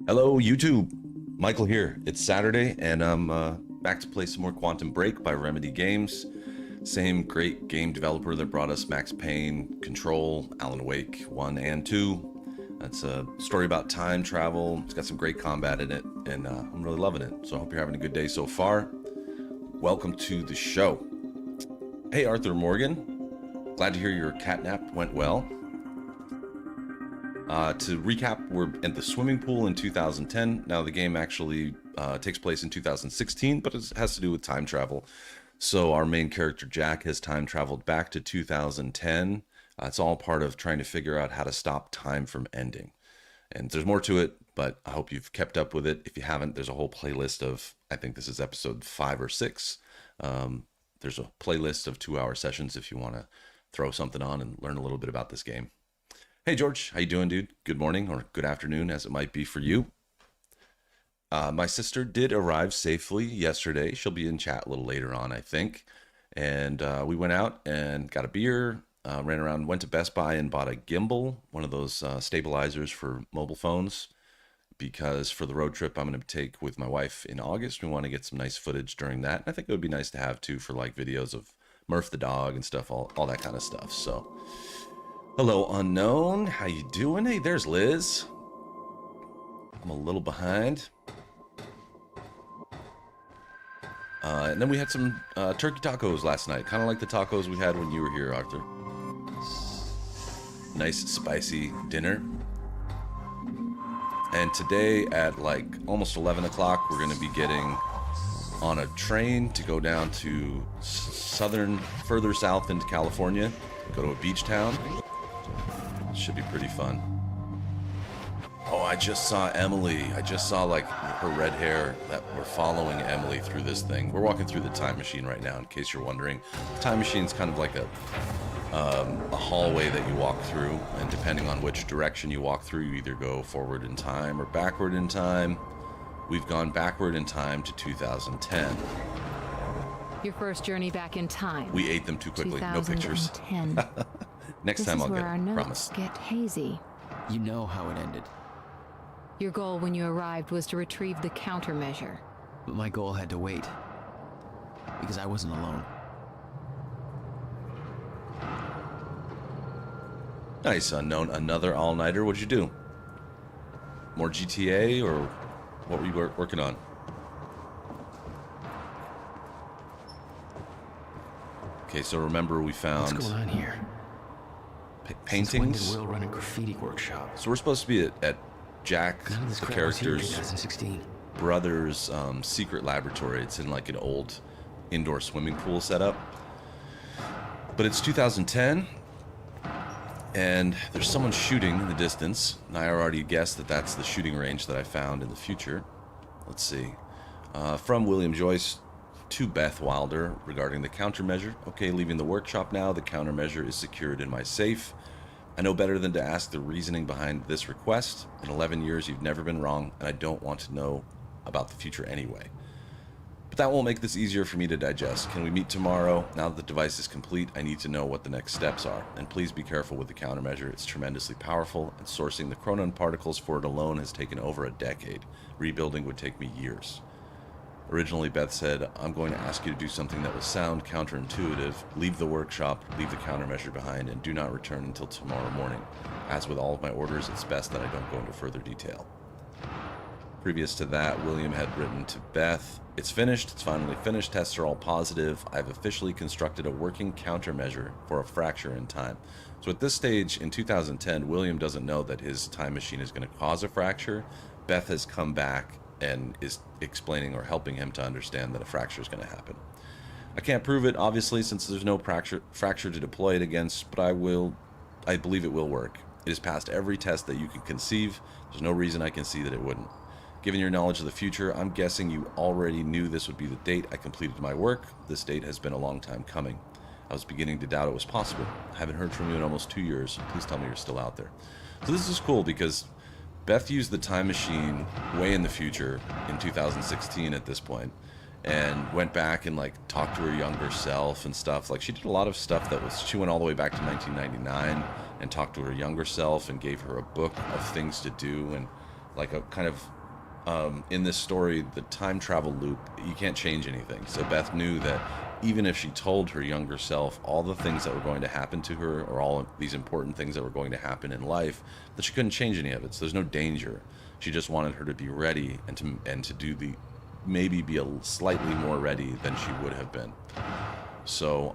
Hello, YouTube. Michael here. It's Saturday, and I'm back to play some more Quantum Break by Remedy Games. Same great game developer that brought us Max Payne, Control, Alan Wake 1 and 2. That's a story about time travel. It's got some great combat in it, and I'm really loving it. So I hope you're having a good day so far. Welcome to the show. Hey, Arthur Morgan. Glad to hear your catnap went well. To recap, we're at the swimming pool in 2010. Now, the game actually takes place in 2016, but it has to do with time travel. So our main character, Jack, has time traveled back to 2010. It's all part of trying to figure out how to stop time from ending. And there's more to it, but I hope you've kept up with it. If you haven't, there's a whole playlist of, I think this is episode 5 or 6. There's a playlist of 2-hour sessions if you want to throw something on and learn a little bit about this game. Hey, George. How you doing, dude? Good morning or good afternoon, as it might be for you. My sister did arrive safely yesterday. She'll be in chat a little later on, I think. And we went out and got a beer, ran around, went to Best Buy and bought a gimbal, one of those stabilizers for mobile phones, because for the road trip I'm going to take with my wife in August, we want to get some nice footage during that. And I think it would be nice to have, too, for like videos of Murph the dog and stuff, all that kind of stuff. So... hello, unknown. How you doing? Hey, there's Liz. I'm a little behind. And then we had some turkey tacos last night, kind of like the tacos we had when you were here, Arthur. Nice spicy dinner. And today at like almost 11 o'clock, we're going to be getting on a train to go down to further south into California, go to a beach town. Should be pretty fun. Oh, I just saw Emily. I just saw like her red hair. That we're following Emily through this thing. We're walking through the time machine right now, in case you're wondering. The time machine's kind of like a hallway that you walk through, and depending on which direction you walk through, you either go forward in time or backward in time. We've gone backward in time to 2010. Your first journey back in time. We ate them too quickly. No pictures. Next time I'll get it. Promise. Get hazy. You know how it ended. Your goal when you arrived was to retrieve the countermeasure. But my goal had to wait. Because I wasn't alone. Nice, unknown. Another all-nighter. What'd you do? More GTA, or what were you working on? Okay, so remember we found... what's going on here? Paintings. Since when did Will run a graffiti workshop? So we're supposed to be at Jack, the character's 2016. brother's secret laboratory. It's in like an old indoor swimming pool setup. But it's 2010, and there's someone shooting in the distance. And I already guessed that that's the shooting range that I found in the future. Let's see. From William Joyce to Beth Wilder regarding the countermeasure. Okay, leaving the workshop now. The countermeasure is secured in my safe. I know better than to ask the reasoning behind this request. In 11 years, you've never been wrong, and I don't want to know about the future anyway. But that won't make this easier for me to digest. Can we meet tomorrow? Now that the device is complete, I need to know what the next steps are. And please be careful with the countermeasure. It's tremendously powerful, and sourcing the chronon particles for it alone has taken over a decade. Rebuilding would take me years. Originally, Beth said, I'm going to ask you to do something that will sound counterintuitive. Leave the workshop, leave the countermeasure behind, and do not return until tomorrow morning. As with all of my orders, it's best that I don't go into further detail. Previous to that, William had written to Beth, it's finished, it's finally finished, tests are all positive. I've officially constructed a working countermeasure for a fracture in time. So at this stage, in 2010, William doesn't know that his time machine is going to cause a fracture. Beth has come back and is explaining or helping him to understand that a fracture is going to happen. I can't prove it, obviously, since there's no fracture to deploy it against, but I believe it will work. It has passed every test that you can conceive. There's no reason I can see that it wouldn't. Given your knowledge of the future, I'm guessing you already knew this would be the date I completed my work. This date has been a long time coming. I was beginning to doubt it was possible. I haven't heard from you in almost 2 years. Please tell me you're still out there. So this is cool because Beth used the time machine way in the future in 2016 at this point, and went back and like talked to her younger self and stuff. Like she did a lot of stuff she went all the way back to 1999 and talked to her younger self and gave her a book of things to do and like a kind of in this story, the time travel loop, you can't change anything. So Beth knew that even if she told her younger self all the things that were going to happen to her, or all of these important things that were going to happen in life, that she couldn't change any of it. So there's no danger. She just wanted her to be ready and to do the, maybe be a slightly more ready than she would have been. So,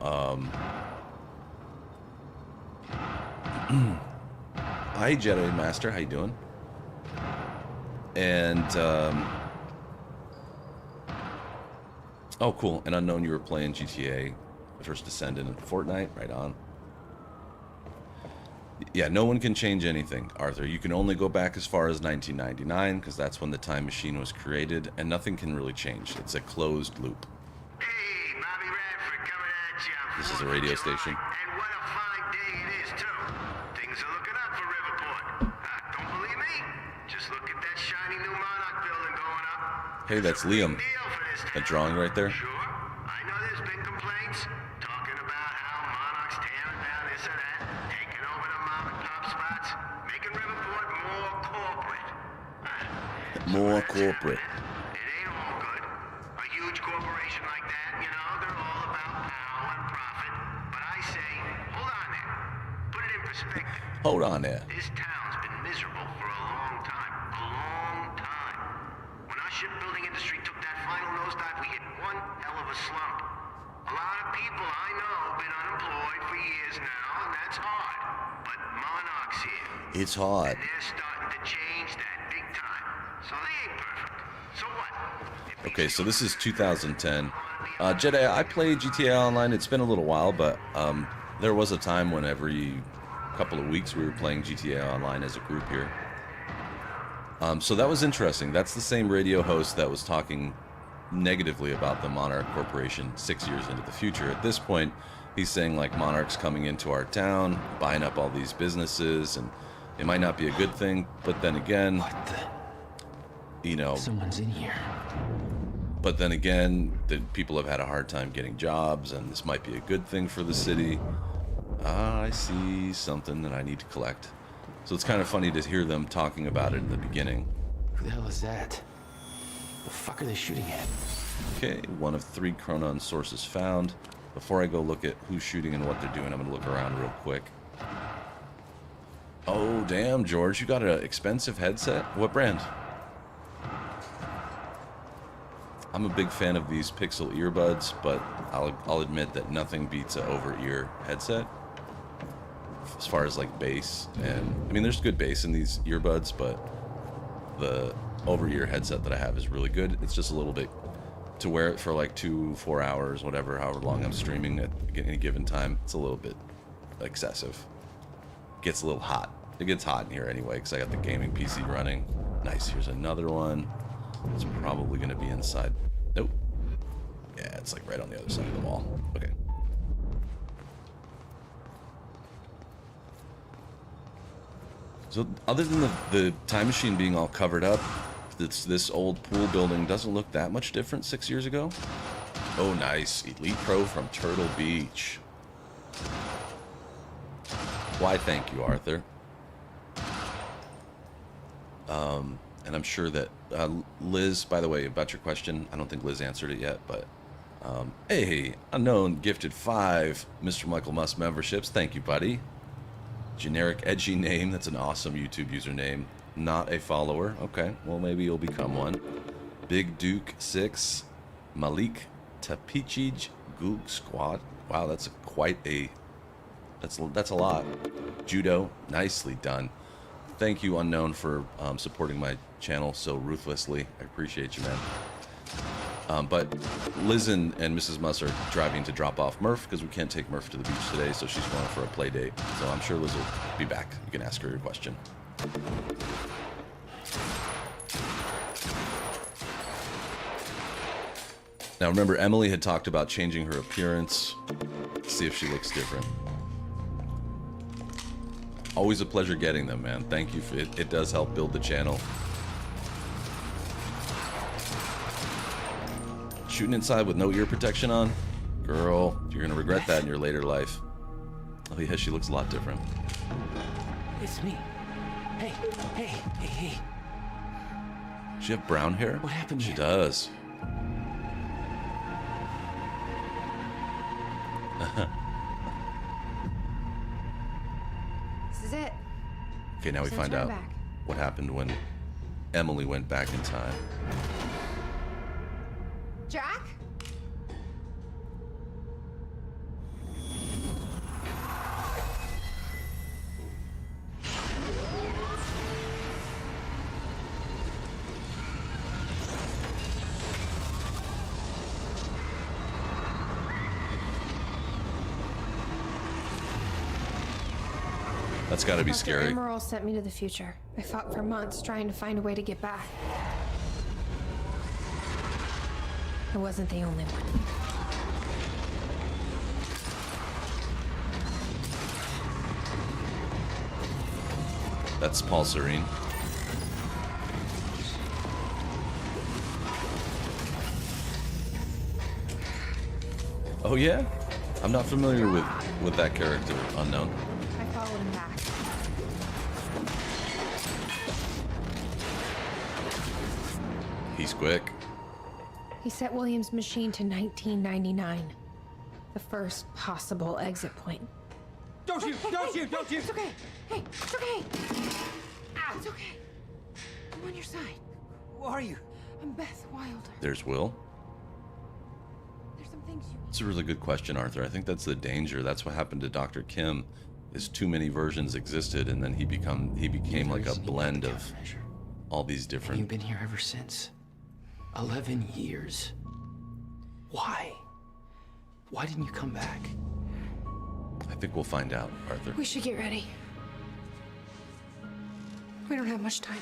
hi Jedi Master, how you doing? And, oh cool, an unknown, you were playing GTA, First Descendant in Fortnite, right on. Yeah, no one can change anything, Arthur. You can only go back as far as 1999, because that's when the time machine was created, and nothing can really change. It's a closed loop. Hey, Bobby Radford coming at you. This is a radio station. And what a fine day it is, too. Things are looking up for Riverport. Don't believe me? Just look at that shiny new Monarch building going up. Hey, that's Liam. Deal for this That town. drawing right there. Sure. I know there's been complaints talking about how Monarch's tearing down this or that, taking over the mom and pop spots, making Riverport more corporate. More corporate. It ain't all good. A huge corporation like that, you know, they're all about power and profit. But I say, hold on there. Put it in perspective. Hold on there. This town's been miserable for a long time. A long time. When our shipbuilding industry took that final nosedive, we hit one hell of a slump. A lot of people I know have been unemployed for years now, and that's hard. But Monarch's here. It's hard. And they're starting to change that big time. So they ain't perfect. So what? Okay, so this is 2010. Jedi, I played GTA Online. It's been a little while, but there was a time when every couple of weeks we were playing GTA Online as a group here. So that was interesting. That's the same radio host that was talking negatively about the Monarch Corporation 6 years into the future. At this point, he's saying like Monarch's coming into our town, buying up all these businesses, and it might not be a good thing, but then again, What the? you know, Someone's in here. but then again, the people have had a hard time getting jobs, and this might be a good thing for the city. Ah, I see something that I need to collect. So it's kind of funny to hear them talking about it in the beginning. Who the hell is that? The fuck are they shooting at? Okay, one of 3 Chronon sources found. Before I go look at who's shooting and what they're doing, I'm going to look around real quick. Oh, damn, George, you got an expensive headset? What brand? I'm a big fan of these Pixel earbuds, but I'll admit that nothing beats an over-ear headset. As far as like bass, and I mean there's good bass in these earbuds, but the over-ear headset that I have is really good. It's just a little bit, to wear it for like 2-4 hours, whatever, however long I'm streaming at any given time, it's a little bit excessive. Gets a little hot. It gets hot in here anyway because I got the gaming PC running. Nice, here's another one. It's probably going to be inside. Nope. Yeah, it's like right on the other side of the wall. Okay. So other than the time machine being all covered up, this old pool building doesn't look that much different 6 years ago. Oh, nice. Elite Pro from Turtle Beach. Why, thank you, Arthur. And I'm sure that Liz, by the way, about your question, I don't think Liz answered it yet, but hey, unknown gifted 5 Mr. Michael Musk memberships. Thank you, buddy. Generic edgy name. That's an awesome YouTube username. Not a follower. Okay, well maybe you'll become one. Big Duke 6, Malik Tapichij Goog Squad. Wow, that's quite a. That's a lot. Judo, nicely done. Thank you, Unknown, for supporting my channel so ruthlessly. I appreciate you, man. But Liz and Mrs. Muss are driving to drop off Murph because we can't take Murph to the beach today, so she's going for a play date. So I'm sure Liz will be back. You can ask her your question. Now remember, Emily had talked about changing her appearance. Let's see if she looks different. Always a pleasure getting them, man. Thank you for it. It does help build the channel. Shooting inside with no ear protection on? Girl, you're gonna regret that in your later life. Oh yeah, she looks a lot different. It's me. Hey, hey, hey, hey. Does she have brown hair? What happened She here? does. This is it. Okay, now we There's no find turn out back. what happened when Emily went back in time. Jack? That's got to be Dr. scary. Emerald sent me to the future. I fought for months trying to find a way to get back. I wasn't the only one. That's Paul Serene. Oh yeah? I'm not familiar with that character, Unknown. I followed him back. He's quick. He set William's machine to 1999. The first possible exit point. Don't shoot! Don't shoot! Don't shoot! It's okay. Hey, it's okay. It's okay. I'm on your side. Who are you? I'm Beth Wilder. There's Will. There's some things you It's a really good question, Arthur. I think that's the danger. That's what happened to Dr. Kim. Is too many versions existed, and then he became like a blend of all these You've different. been here ever since. 11 years. Why? Why didn't you come back? I think we'll find out, Arthur. We should get ready. We don't have much time.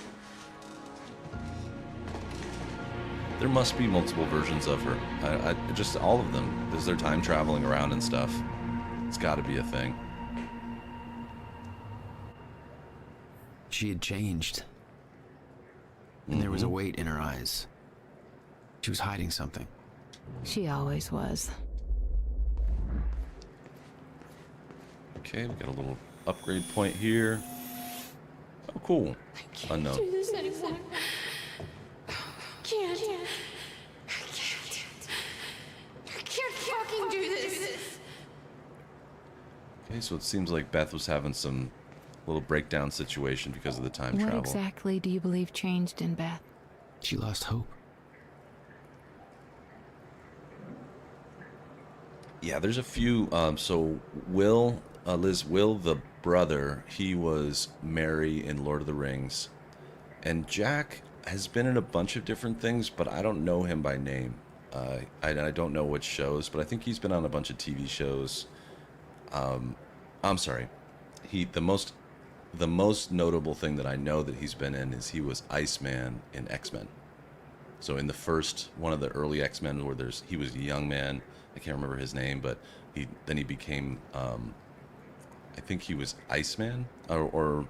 There must be multiple versions of her. I just all of them. Is there time traveling around and stuff? It's got to be a thing. She had changed. And there was a weight in her eyes. She was hiding something. She always was. Okay, we got a little upgrade point here. Oh, cool. Unknown. Do this anymore. Can't. I can't fucking do this. Okay, so it seems like Beth was having some little breakdown situation because of the time What travel. exactly do you believe changed in Beth? She lost hope. Yeah, there's a few. So Will, Will, the brother, he was Merry in Lord of the Rings, and Jack has been in a bunch of different things, but I don't know him by name. I don't know which shows, but I think he's been on a bunch of TV shows. I'm sorry, the most notable thing that I know that he's been in is he was Iceman in X-Men. So in the first one of the early X-Men, where he was a young man. I can't remember his name, but he became, I think he was Iceman, or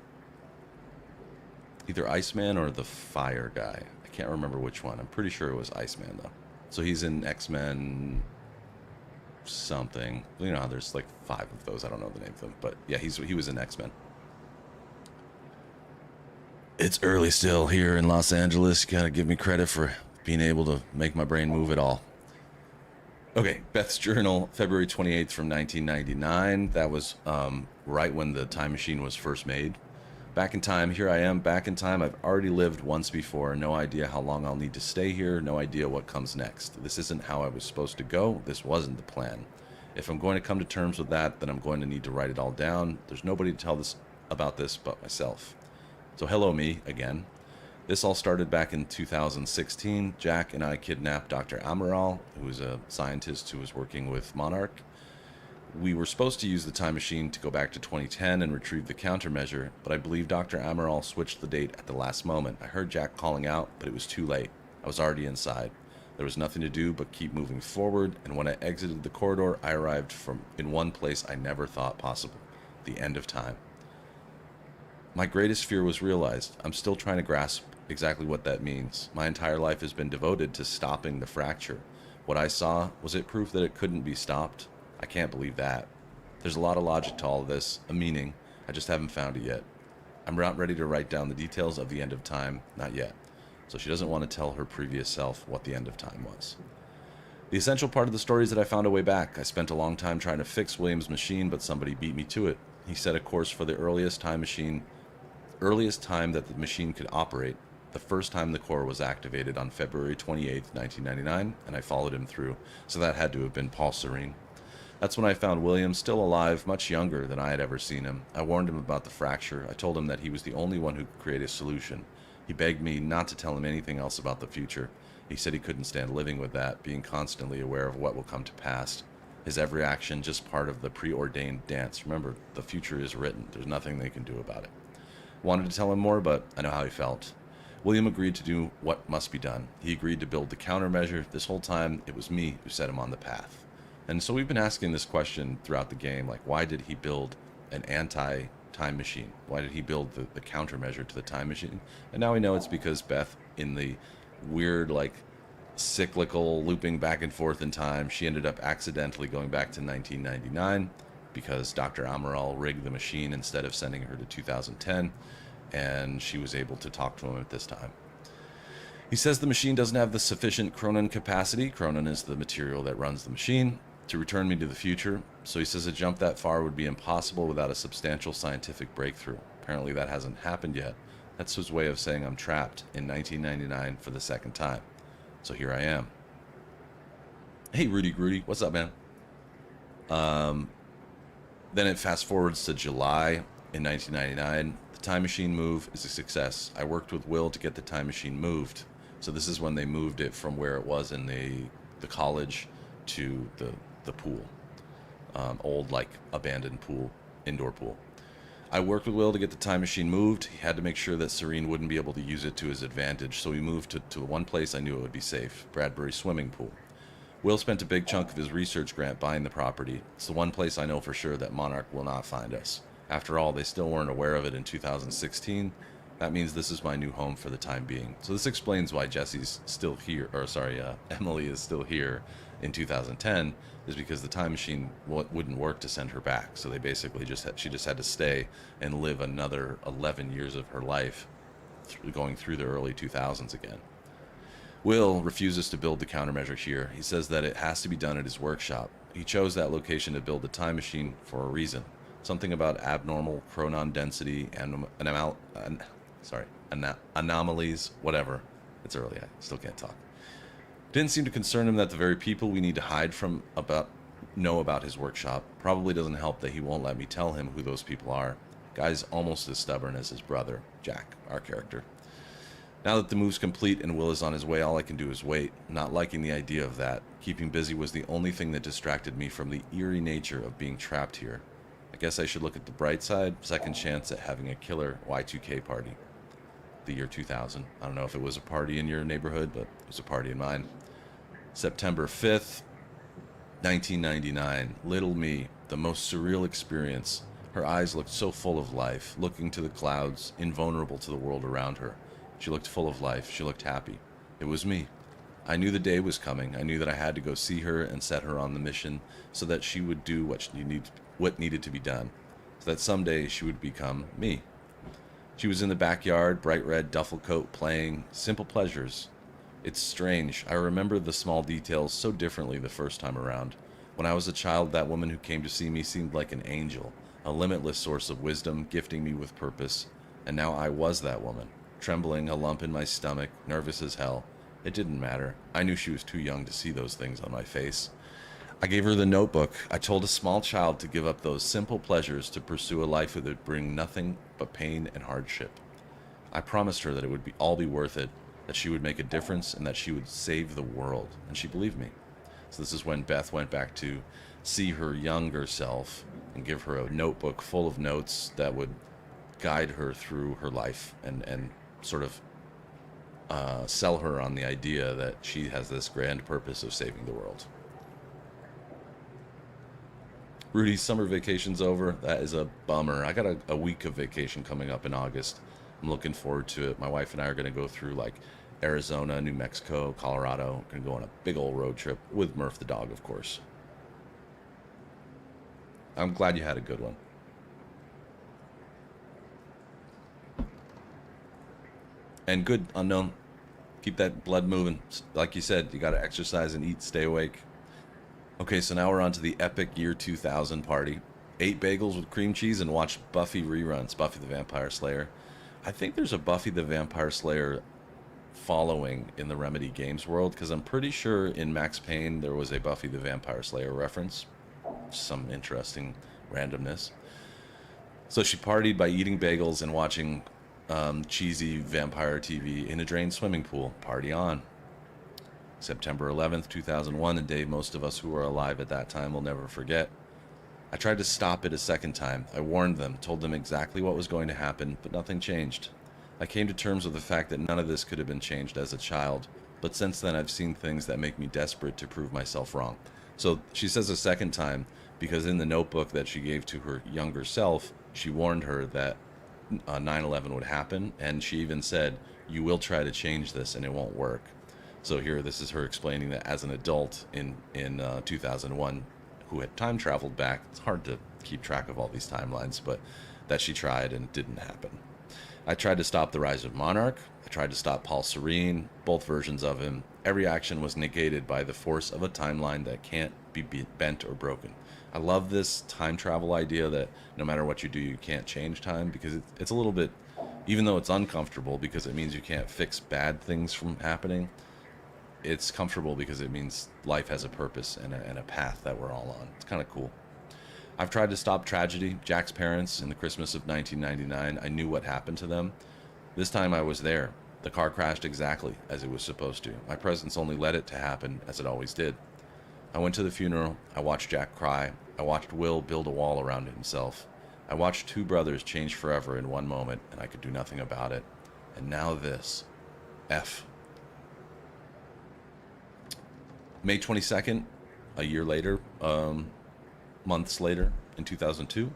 either Iceman or the Fire guy. I can't remember which one. I'm pretty sure it was Iceman though. So he's in X-Men something. You know how there's like 5 of those. I don't know the name of them, but yeah, he was in X-Men. It's early still here in Los Angeles. You gotta give me credit for being able to make my brain move at all. Okay, Beth's journal, February 28th from 1999. That was right when the time machine was first made. Back in time, here I am, back in time. I've already lived once before. No idea how long I'll need to stay here. No idea what comes next. This isn't how I was supposed to go. This wasn't the plan. If I'm going to come to terms with that, then I'm going to need to write it all down. There's nobody to tell about this but myself. So hello me again. This all started back in 2016. Jack and I kidnapped Dr. Amaral, who was a scientist who was working with Monarch. We were supposed to use the time machine to go back to 2010 and retrieve the countermeasure, but I believe Dr. Amaral switched the date at the last moment. I heard Jack calling out, but it was too late. I was already inside. There was nothing to do but keep moving forward, and when I exited the corridor, I arrived in one place I never thought possible: the end of time. My greatest fear was realized. I'm still trying to grasp exactly what that means. My entire life has been devoted to stopping the fracture. What I saw, was it proof that it couldn't be stopped? I can't believe that. There's a lot of logic to all of this, a meaning. I just haven't found it yet. I'm not ready to write down the details of the end of time, not yet. so she doesn't want to tell her previous self what the end of time was. The essential part of the story is that I found a way back. I spent a long time trying to fix Williams' machine, but somebody beat me to it. He set a course for the earliest time that the machine could operate, the first time the core was activated on February 28th, 1999, and I followed him through, so that had to have been Paul Serene. That's when I found William still alive, much younger than I had ever seen him. I warned him about the fracture. I told him that he was the only one who could create a solution. He begged me not to tell him anything else about the future. He said he couldn't stand living with that, being constantly aware of what will come to pass. His every action just part of the preordained dance. Remember, the future is written. There's nothing they can do about it. Wanted to tell him more, but I know how he felt. William agreed to do what must be done. He agreed to build the countermeasure. This whole time, it was me who set him on the path. And so we've been asking this question throughout the game, like, why did he build an anti-time machine? Why did he build the countermeasure to the time machine? And now we know it's because Beth, in the weird, like, cyclical looping back and forth in time, she ended up accidentally going back to 1999 because Dr. Amaral rigged the machine instead of sending her to 2010, and she was able to talk to him at this time. He says the machine doesn't have the sufficient chronon capacity, chronon is the material that runs the machine, to return me to the future, so he says a jump that far would be impossible without a substantial scientific breakthrough. Apparently that hasn't happened yet. That's his way of saying I'm trapped in 1999 for the second time. So here I am. Hey, Rudy, what's up, man? Then it fast forwards to July in 1999. The time machine move is a success. I worked with Will to get the time machine moved. So this is when they moved it from where it was in the college to the pool. Old, like, abandoned pool, indoor pool. I worked with Will to get the time machine moved. He had to make sure that Serene wouldn't be able to use it to his advantage, so we moved to one place I knew it would be safe, Bradbury Swimming Pool. Will spent a big chunk of his research grant buying the property. It's the one place I know for sure that Monarch will not find us. After all, they still weren't aware of it in 2016. That means this is my new home for the time being. So this explains why Jesse's still here, Emily is still here in 2010, is because the time machine wouldn't work to send her back. So they basically she just had to stay and live another 11 years of her life going through the early 2000s again. Will refuses to build the countermeasure here. He says that it has to be done at his workshop. He chose that location to build the time machine for a reason. Something about abnormal chronon density and anomalies, whatever. It's early, I still can't talk. Didn't seem to concern him that the very people we need to hide from know about his workshop. Probably doesn't help that he won't let me tell him who those people are. Guy's almost as stubborn as his brother, Jack, our character. Now that the move's complete and Will is on his way, all I can do is wait. Not liking the idea of that. Keeping busy was the only thing that distracted me from the eerie nature of being trapped here. I guess I should look at the bright side. Second chance at having a killer Y2K party. The year 2000. I don't know if it was a party in your neighborhood, but it was a party in mine. September 5th, 1999. Little me, the most surreal experience. Her eyes looked so full of life, looking to the clouds, invulnerable to the world around her. She looked full of life. She looked happy. It was me. I knew the day was coming. I knew that I had to go see her and set her on the mission so that she would do what needed to be done, so that someday she would become me. She was in the backyard, bright red duffel coat, playing simple pleasures. It's strange. I remember the small details so differently the first time around. When I was a child, that woman who came to see me seemed like an angel, a limitless source of wisdom, gifting me with purpose. And now I was that woman, trembling, a lump in my stomach, nervous as hell. It didn't matter. I knew she was too young to see those things on my face. I gave her the notebook. I told a small child to give up those simple pleasures to pursue a life that would bring nothing but pain and hardship. I promised her that it would all be worth it, that she would make a difference, and that she would save the world. And she believed me. So this is when Beth went back to see her younger self and give her a notebook full of notes that would guide her through her life and sort of sell her on the idea that she has this grand purpose of saving the world. Rudy's summer vacation's over. That is a bummer. I got a week of vacation coming up in August. I'm looking forward to it. My wife and I are going to go through like Arizona, New Mexico, Colorado. Going to go on a big old road trip with Murph the dog, of course. I'm glad you had a good one. And good, Unknown. Keep that blood moving. Like you said, you got to exercise and eat, stay awake. Okay, so now we're on to the epic year 2000 party. 8 bagels with cream cheese and watched Buffy reruns, Buffy the Vampire Slayer. I think there's a Buffy the Vampire Slayer following in the Remedy Games world, because I'm pretty sure in Max Payne there was a Buffy the Vampire Slayer reference. Some interesting randomness. So she partied by eating bagels and watching cheesy vampire TV in a drained swimming pool. Party on. September 11th, 2001, a day most of us who were alive at that time will never forget. I tried to stop it a second time. I warned them, told them exactly what was going to happen, but nothing changed. I came to terms with the fact that none of this could have been changed as a child, but since then I've seen things that make me desperate to prove myself wrong. So she says a second time because in the notebook that she gave to her younger self, she warned her that 9/11 would happen, and she even said, "You will try to change this and it won't work." So here, this is her explaining that as an adult in 2001, who had time traveled back. It's hard to keep track of all these timelines, but that she tried and it didn't happen. I tried to stop the rise of Monarch. I tried to stop Paul Serene, both versions of him. Every action was negated by the force of a timeline that can't be bent or broken. I love this time travel idea that no matter what you do, you can't change time, because it's a little bit, even though it's uncomfortable because it means you can't fix bad things from happening, it's comfortable because it means life has a purpose and a path that we're all on. It's kind of cool. I've tried to stop tragedy. Jack's parents, in the Christmas of 1999, I knew what happened to them. This time I was there. The car crashed exactly as it was supposed to. My presence only led it to happen, as it always did. I went to the funeral. I watched Jack cry. I watched Will build a wall around himself. I watched 2 brothers change forever in one moment, and I could do nothing about it. And now this. F. May 22nd, a year later, months later, in 2002,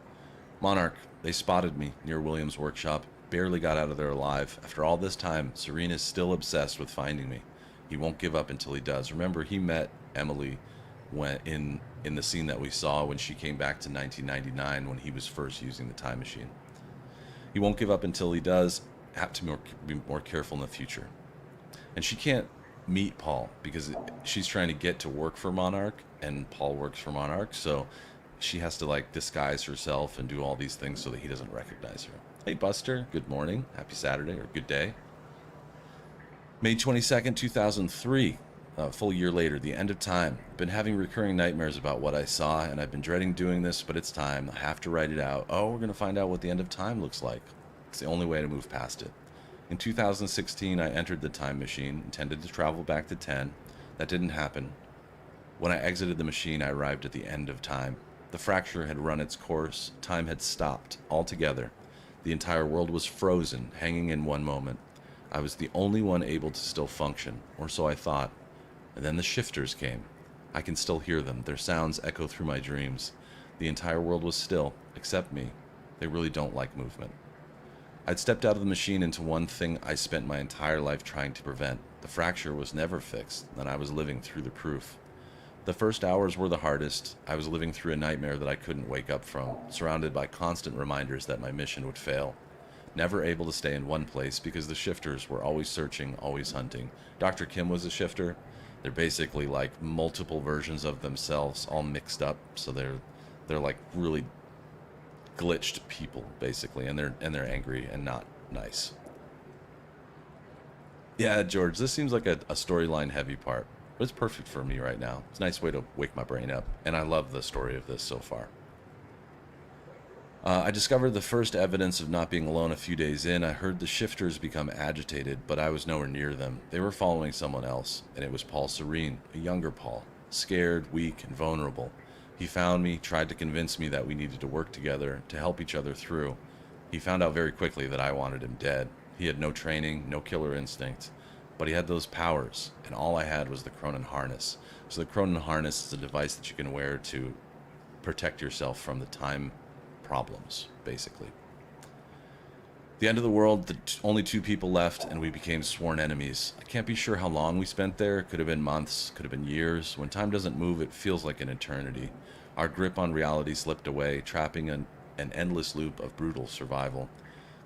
Monarch, they spotted me near Williams' workshop, barely got out of there alive. After all this time, Serene is still obsessed with finding me. He won't give up until he does. Remember, he met Emily when in the scene that we saw when she came back to 1999 when he was first using the time machine. He won't give up until he does. Have to be more careful in the future. And she can't meet Paul because she's trying to get to work for Monarch, and Paul works for Monarch, so she has to like disguise herself and do all these things so that he doesn't recognize her. Hey Buster, good morning, happy Saturday, or good day. May 22nd, 2003, a full year later, the end of time. I've been having recurring nightmares about what I saw, and I've been dreading doing this, but it's time. I have to write it out. Oh, we're going to find out what the end of time looks like. It's the only way to move past it. In 2016, I entered the time machine, intended to travel back to 10. That didn't happen. When I exited the machine, I arrived at the end of time. The fracture had run its course. Time had stopped altogether. The entire world was frozen, hanging in one moment. I was the only one able to still function, or so I thought. And then the shifters came. I can still hear them. Their sounds echo through my dreams. The entire world was still, except me. They really don't like movement. I'd stepped out of the machine into one thing I spent my entire life trying to prevent. The fracture was never fixed, and I was living through the proof. The first hours were the hardest. I was living through a nightmare that I couldn't wake up from, surrounded by constant reminders that my mission would fail. Never able to stay in one place because the shifters were always searching, always hunting. Dr. Kim was a shifter. They're basically like multiple versions of themselves all mixed up, so they're like really glitched people basically, and they're angry and not nice. Yeah, George, this seems like a storyline heavy part, but it's perfect for me right now. It's a nice way to wake my brain up, and I love the story of this so far. I discovered the first evidence of not being alone a few days in. I heard the shifters become agitated, but I was nowhere near them. They were following someone else, and it was Paul Serene, a younger Paul, scared, weak, and vulnerable. He found me, tried to convince me that we needed to work together, to help each other through. He found out very quickly that I wanted him dead. He had no training, no killer instinct, but he had those powers, and all I had was the Cronin harness. So the Cronin harness is a device that you can wear to protect yourself from the time problems, basically. The end of the world, only 2 people left, and we became sworn enemies. I can't be sure how long we spent there. It could have been months, could have been years. When time doesn't move, it feels like an eternity. Our grip on reality slipped away, trapping an endless loop of brutal survival.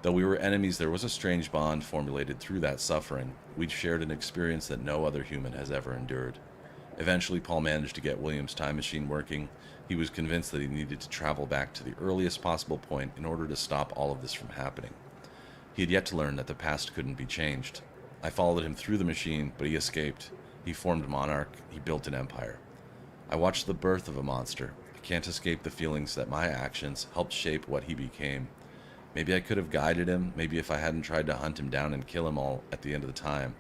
Though we were enemies, there was a strange bond formulated through that suffering. We'd shared an experience that no other human has ever endured. Eventually, Paul managed to get William's time machine working. He was convinced that he needed to travel back to the earliest possible point in order to stop all of this from happening. He had yet to learn that the past couldn't be changed. I followed him through the machine, but he escaped. He formed Monarch. He built an empire. I watched the birth of a monster. I can't escape the feelings that my actions helped shape what he became. Maybe I could have guided him. Maybe if I hadn't tried to hunt him down and kill him all at the end of the time.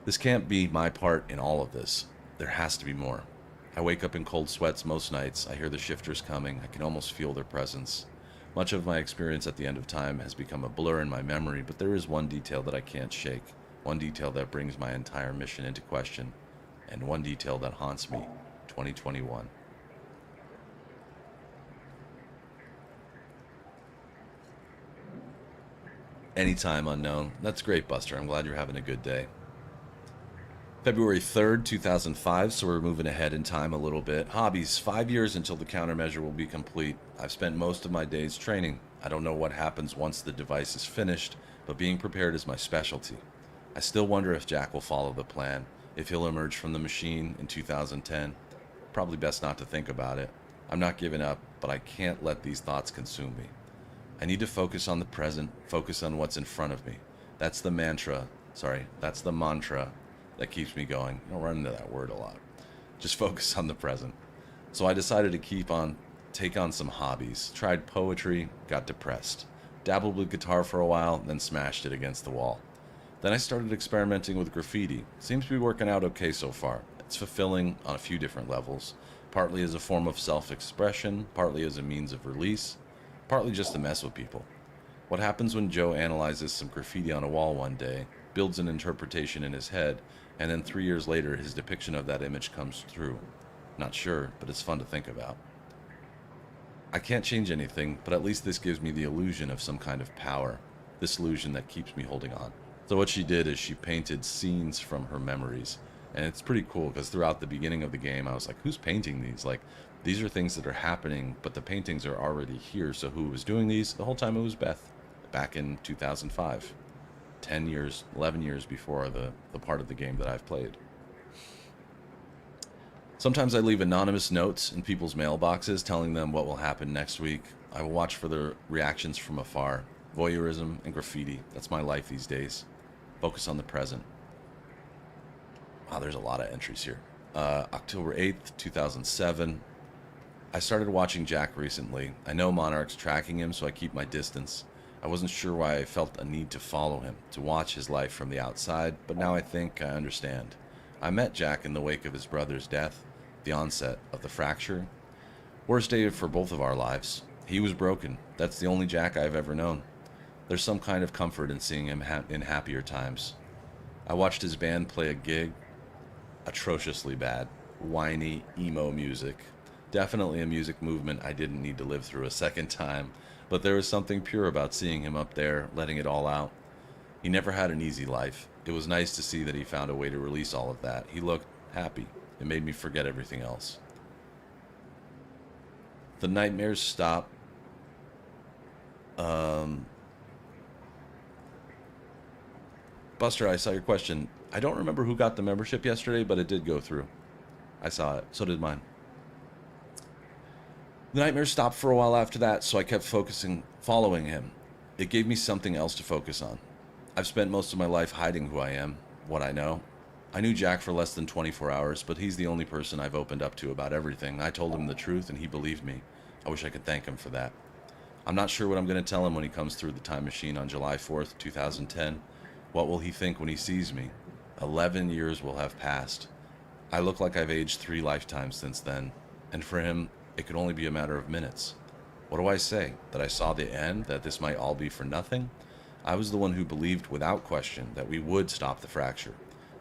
This can't be my part in all of this. There has to be more. I wake up in cold sweats most nights. I hear the shifters coming. I can almost feel their presence. Much of my experience at the end of time has become a blur in my memory, but there is one detail that I can't shake. One detail that brings my entire mission into question. And one detail that haunts me. 2021. Anytime unknown. That's great, Buster. I'm glad you're having a good day. February 3rd, 2005, so we're moving ahead in time a little bit. Hobbies, 5 years until the countermeasure will be complete. I've spent most of my days training. I don't know what happens once the device is finished, but being prepared is my specialty. I still wonder if Jack will follow the plan, if he'll emerge from the machine in 2010. Probably best not to think about it. I'm not giving up, but I can't let these thoughts consume me. I need to focus on the present, focus on what's in front of me. That's the mantra that keeps me going. I don't run into that word a lot. Just focus on the present. So I decided to take on some hobbies. Tried poetry, got depressed. Dabbled with guitar for a while, then smashed it against the wall. Then I started experimenting with graffiti. Seems to be working out okay so far. It's fulfilling on a few different levels. Partly as a form of self-expression, partly as a means of release, partly just to mess with people. What happens when Joe analyzes some graffiti on a wall one day, builds an interpretation in his head, and then 3 years later his depiction of that image comes through? Not sure, but it's fun to think about. I can't change anything, but at least this gives me the illusion of some kind of power. This illusion that keeps me holding on. So what she did is she painted scenes from her memories. And it's pretty cool because throughout the beginning of the game I was like, who's painting these? Like, these are things that are happening, but the paintings are already here. So who was doing these? The whole time it was Beth, back in 2005. 10 years, 11 years before the part of the game that I've played. Sometimes I leave anonymous notes in people's mailboxes telling them what will happen next week. I will watch for their reactions from afar. Voyeurism and graffiti. That's my life these days. Focus on the present. Wow, there's a lot of entries here. October 8th, 2007. I started watching Jack recently. I know Monarch's tracking him, so I keep my distance. I wasn't sure why I felt a need to follow him, to watch his life from the outside, but now I think I understand. I met Jack in the wake of his brother's death, the onset of the fracture. Worst day for both of our lives. He was broken. That's the only Jack I've ever known. There's some kind of comfort in seeing him in happier times. I watched his band play a gig. Atrociously bad. Whiny, emo music. Definitely a music movement I didn't need to live through a second time. But there was something pure about seeing him up there, letting it all out. He never had an easy life. It was nice to see that he found a way to release all of that. He looked happy. It made me forget everything else. The nightmares stop. Buster, I saw your question. I don't remember who got the membership yesterday, but it did go through. I saw it. So did mine. The nightmares stopped for a while after that, so I kept following him. It gave me something else to focus on. I've spent most of my life hiding who I am, what I know. I knew Jack for less than 24 hours, but he's the only person I've opened up to about everything. I told him the truth, and he believed me. I wish I could thank him for that. I'm not sure what I'm going to tell him when he comes through the time machine on July 4th, 2010. What will he think when he sees me? 11 years will have passed. I look like I've aged 3 lifetimes since then, and for him, it could only be a matter of minutes. What do I say? That I saw the end? That this might all be for nothing? I was the one who believed without question that we would stop the fracture.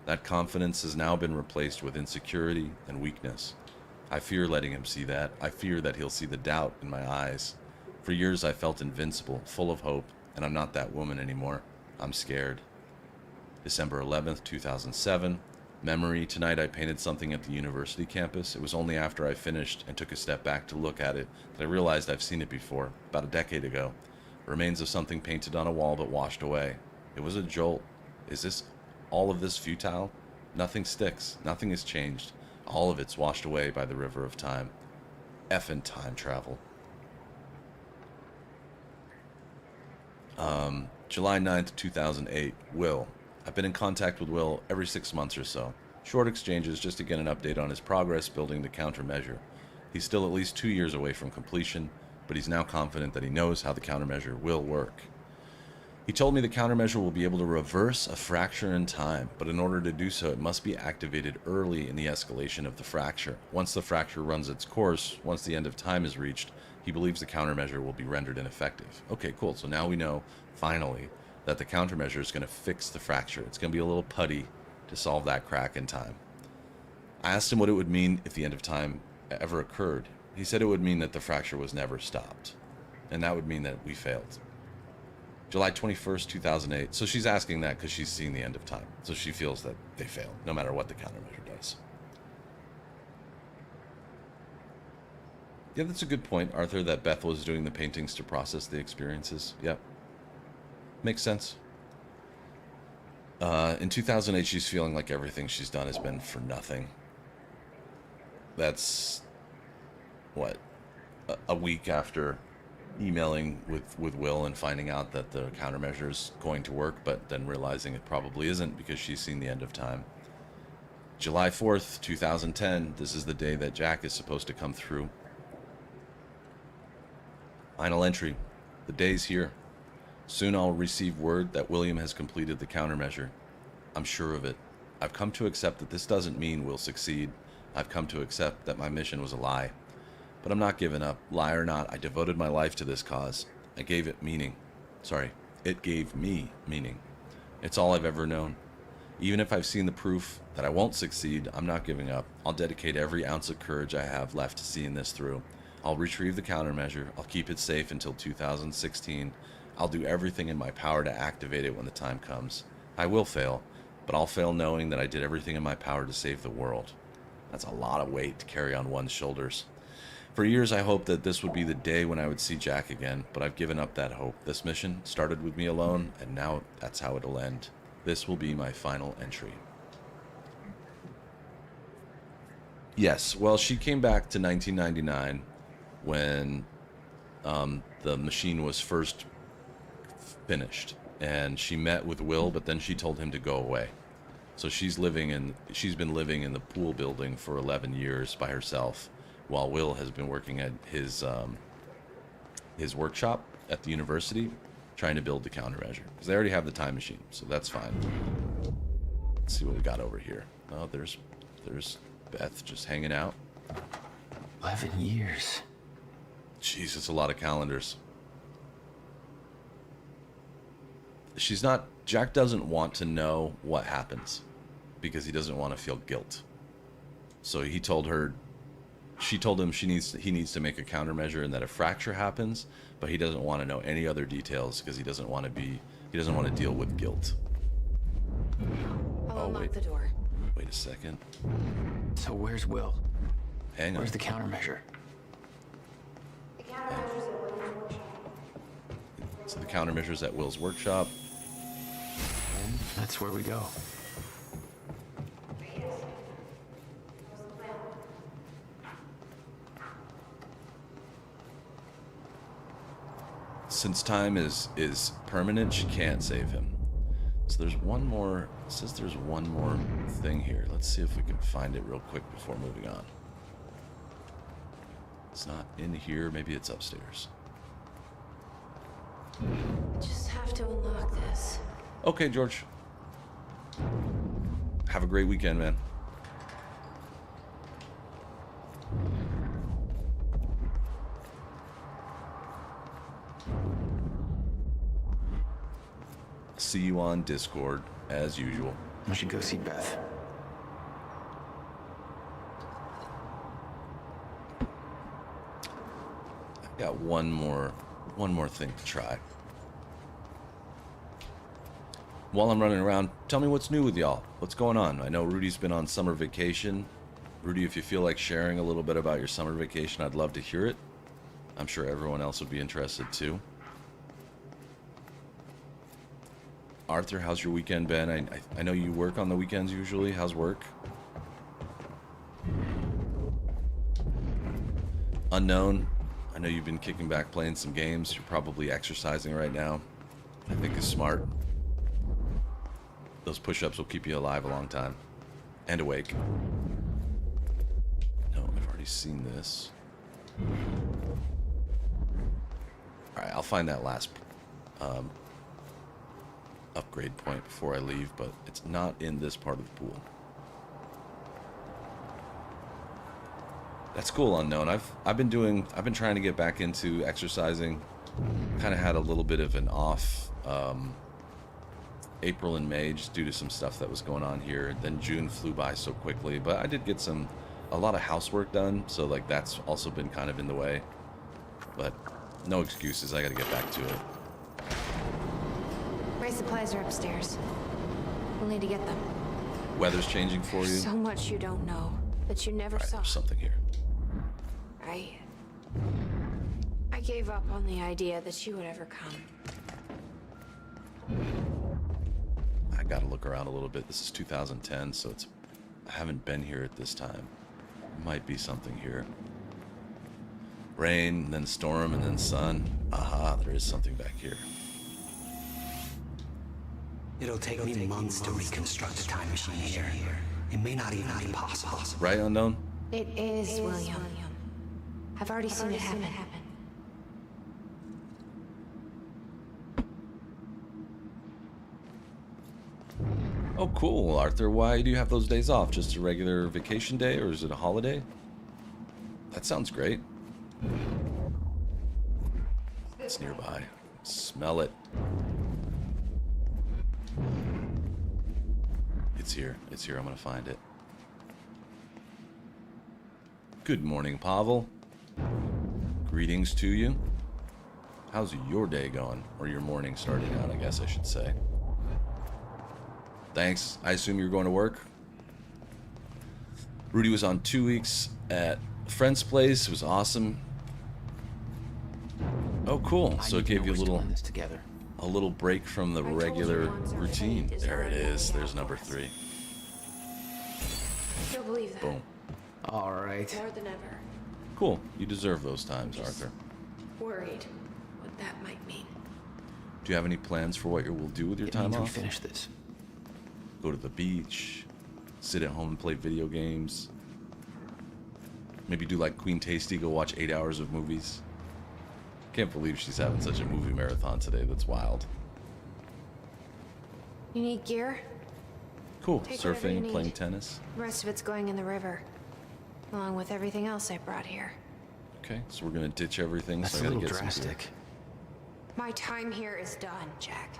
That confidence has now been replaced with insecurity and weakness. I fear letting him see that. I fear that he'll see the doubt in my eyes. For years I felt invincible, full of hope, and I'm not that woman anymore. I'm scared. December 11th, 2007. Memory. Tonight I painted something at the university campus. It was only after I finished and took a step back to look at it that I realized I've seen it before, about a decade ago. Remains of something painted on a wall but washed away. It was a jolt. Is this all of this futile? Nothing sticks. Nothing has changed. All of it's washed away by the river of time. Effing time travel. July 9th, 2008. Will. I've been in contact with Will every 6 months or so. Short exchanges just to get an update on his progress building the countermeasure. He's still at least 2 years away from completion, but he's now confident that he knows how the countermeasure will work. He told me the countermeasure will be able to reverse a fracture in time, but in order to do so, it must be activated early in the escalation of the fracture. Once the fracture runs its course, once the end of time is reached, he believes the countermeasure will be rendered ineffective. Okay, cool. So now we know, finally, that the countermeasure is going to fix the fracture. It's going to be a little putty to solve that crack in time. I asked him what it would mean if the end of time ever occurred. He said it would mean that the fracture was never stopped, and that would mean that we failed. July 21st, 2008. So she's asking that because she's seen the end of time. So she feels that they failed, no matter what the countermeasure does. Yeah, that's a good point, Arthur, that Beth was doing the paintings to process the experiences. Yep. Makes sense. In 2008, she's feeling like everything she's done has been for nothing. That's, what, a week after emailing with Will and finding out that the countermeasure is going to work, but then realizing it probably isn't because she's seen the end of time. July 4th, 2010, this is the day that Jack is supposed to come through. Final entry. The day's here. Soon I'll receive word that William has completed the countermeasure. I'm sure of it. I've come to accept that this doesn't mean we'll succeed. I've come to accept that my mission was a lie. But I'm not giving up. Lie or not, I devoted my life to this cause. I gave it meaning. It gave me meaning. It's all I've ever known. Even if I've seen the proof that I won't succeed, I'm not giving up. I'll dedicate every ounce of courage I have left to seeing this through. I'll retrieve the countermeasure. I'll keep it safe until 2016. I'll do everything in my power to activate it when the time comes. I will fail, but I'll fail knowing that I did everything in my power to save the world. That's a lot of weight to carry on one's shoulders. For years, I hoped that this would be the day when I would see Jack again, but I've given up that hope. This mission started with me alone, and now that's how it'll end. This will be my final entry. Yes, well, she came back to 1999 when the machine was first finished, and she met with Will, but then she told him to go away. So she's been living in the pool building for 11 years by herself, while Will has been working at his workshop at the university, trying to build the countermeasure. Because they already have the time machine, so that's fine. Let's see what we got over here. Oh, there's Beth just hanging out. 11 years. Jeez, it's a lot of calendars. Jack doesn't want to know what happens because he doesn't want to feel guilt. So he told her, she told him he needs to make a countermeasure and that a fracture happens, but he doesn't want to know any other details because he doesn't want to deal with guilt. I'll unlock the door. Wait a second. So where's Will? Hang on. Where's the countermeasure? The countermeasure's at William's workshop. So the countermeasure's at Will's workshop. And that's where we go. Since time is permanent, she can't save him. So there's one more. It says there's one more thing here. Let's see if we can find it real quick before moving on. It's not in here. Maybe it's upstairs. Just have to unlock this. Okay, George. Have a great weekend, man. See you on Discord, as usual. We should go see Beth. I've got one more thing to try. While I'm running around, tell me what's new with y'all. What's going on? I know Rudy's been on summer vacation. Rudy, if you feel like sharing a little bit about your summer vacation, I'd love to hear it. I'm sure everyone else would be interested too. Arthur, how's your weekend been? I know you work on the weekends usually. How's work? Unknown, I know you've been kicking back playing some games. You're probably exercising right now. I think is smart. Those push-ups will keep you alive a long time. And awake. No, I've already seen this. Alright, I'll find that last upgrade point before I leave, but it's not in this part of the pool. That's cool, Unknown. I've been trying to get back into exercising. Kind of had a little bit of an off April and May just due to some stuff that was going on here. Then June flew by so quickly, but I did get a lot of housework done, so like that's also been kind of in the way. But no excuses. I got to get back to it. My supplies are upstairs. We'll need to get them. Weather's changing for you. So much you don't know that you never All right, saw. there's something here. I gave up on the idea that she would ever come. I gotta look around a little bit. This is 2010, so I haven't been here at this time. Might be something here. Rain, then storm, and then sun. Aha, there is something back here. It'll take me months to reconstruct a time machine here. It may not even be possible. Right, Unknown? It is, William. I've already seen it happen. Oh, cool, Arthur. Why do you have those days off? Just a regular vacation day, or is it a holiday? That sounds great. It's nearby. Smell it. It's here. It's here. I'm gonna find it. Good morning, Pavel. Greetings to you. How's your day going? Or your morning starting out, I guess I should say. Thanks. I assume you're going to work? Rudy was on 2 weeks at a friend's place. It was awesome. Oh, cool. So it gave you a little break from the regular routine. There it is. There's number 3. You'll believe that. Boom. All right. More than ever. Cool. You deserve those times, Arthur. Worried what that might mean. Do you have any plans for what you will do with your It time means we off? finish this. Go to the beach, sit at home and play video games. Maybe do like Queen Tasty, go watch 8 hours of movies. Can't believe she's having such a movie marathon today. That's wild. You need gear? Cool. Take whatever you Surfing, need. playing tennis. The rest of it's going in the river. Along with everything else I brought here. Okay, so we're gonna ditch everything. That's So a I gotta little get some gear. drastic. My time here is done, Jack.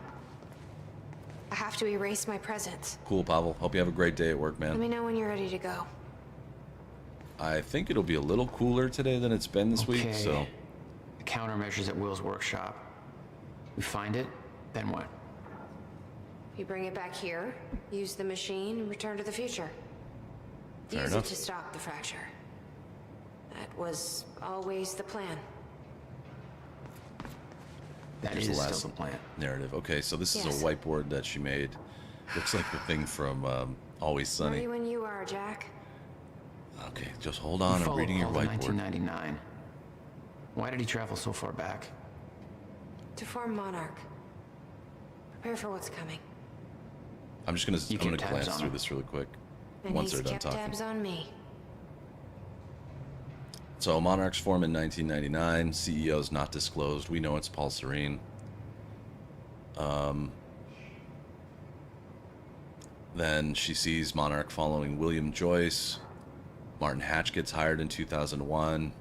I have to erase my presence. Cool, Pavel. Hope you have a great day at work, Let man. me know when you're ready to go. I think it'll be a little cooler today than it's been this week. So The countermeasures at Will's workshop. We find it, then what? You bring it back here, use the machine, and return to the future. Fair Use enough. it to stop the fracture. That was always the plan. That here's is the still last the plan. narrative. Okay, so this is Yes. a whiteboard that she made. Looks like the thing from Always Sunny. Ready when you are, Jack. Okay, just hold on. I'm Followed reading your Paul to whiteboard. 1999. Why did he travel so far back? To form Monarch. Prepare for what's coming. I'm just gonna You I'm gonna keep tabs glance on through him. this really quick And once he's they're done kept talking. tabs on me. So Monarchs form in 1999. CEO's not disclosed. We know it's Paul Serene. Then she sees Monarch following William Joyce. Martin Hatch gets hired in 2001.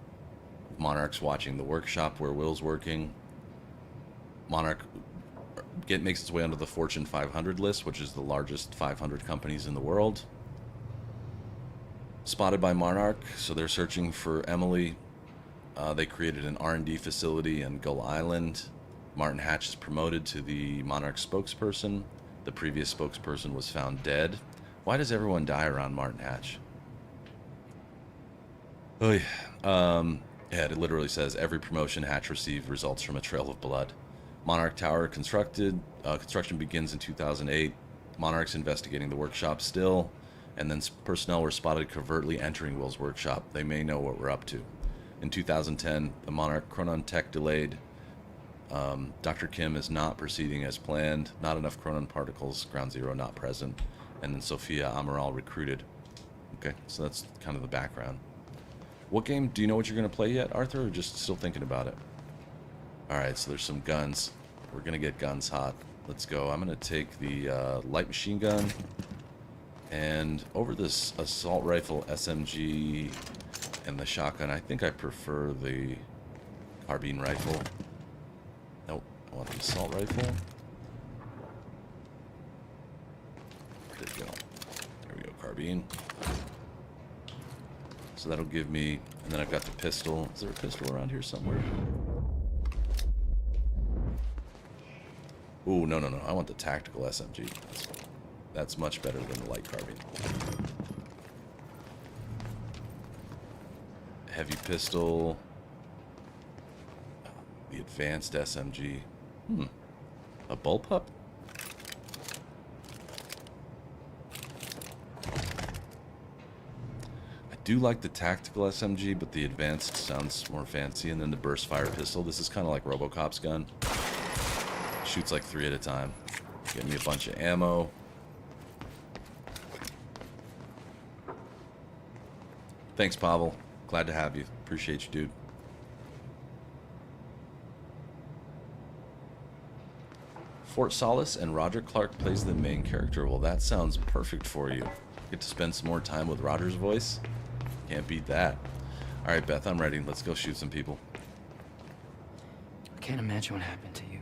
Monarch's watching the workshop where Will's working. Monarch makes its way onto the Fortune 500 list, which is the largest 500 companies in the world. Spotted by Monarch, so they're searching for Emily. They created an R&D facility in Gull Island. Martin Hatch is promoted to the Monarch spokesperson. The previous spokesperson was found dead. Why does everyone die around Martin Hatch? Oh, yeah, it literally says every promotion Hatch received results from a trail of blood. Monarch Tower construction begins in 2008. Monarch's investigating the workshop still, and then personnel were spotted covertly entering Will's workshop. They may know what we're up to. In 2010, the Monarch Chronon Tech delayed. Dr. Kim is not proceeding as planned. Not enough Chronon particles. Ground Zero not present. And then Sophia Amaral recruited. Okay, so that's kind of the background. What game? Do you know what you're going to play yet, Arthur, or just still thinking about it? Alright, so there's some guns. We're going to get guns hot. Let's go. I'm going to take the light machine gun. And over this assault rifle SMG and the shotgun, I think I prefer the carbine rifle. Nope, I want the assault rifle. There we go. There we go, carbine. So that'll give me, and then I've got the pistol. Is there a pistol around here somewhere? Ooh, no. I want the tactical SMG. That's much better than the light carbine. Heavy pistol. The advanced SMG. A bullpup? I do like the tactical SMG, but the advanced sounds more fancy. And then the burst fire pistol. This is kind of like RoboCop's gun. Shoots like 3 at a time. Get me a bunch of ammo. Thanks, Pavel. Glad to have you. Appreciate you, dude. Fort Solace and Roger Clark plays the main character. Well, that sounds perfect for you. Get to spend some more time with Roger's voice. Can't beat that. All right, Beth, I'm ready. Let's go shoot some people. I can't imagine what happened to you.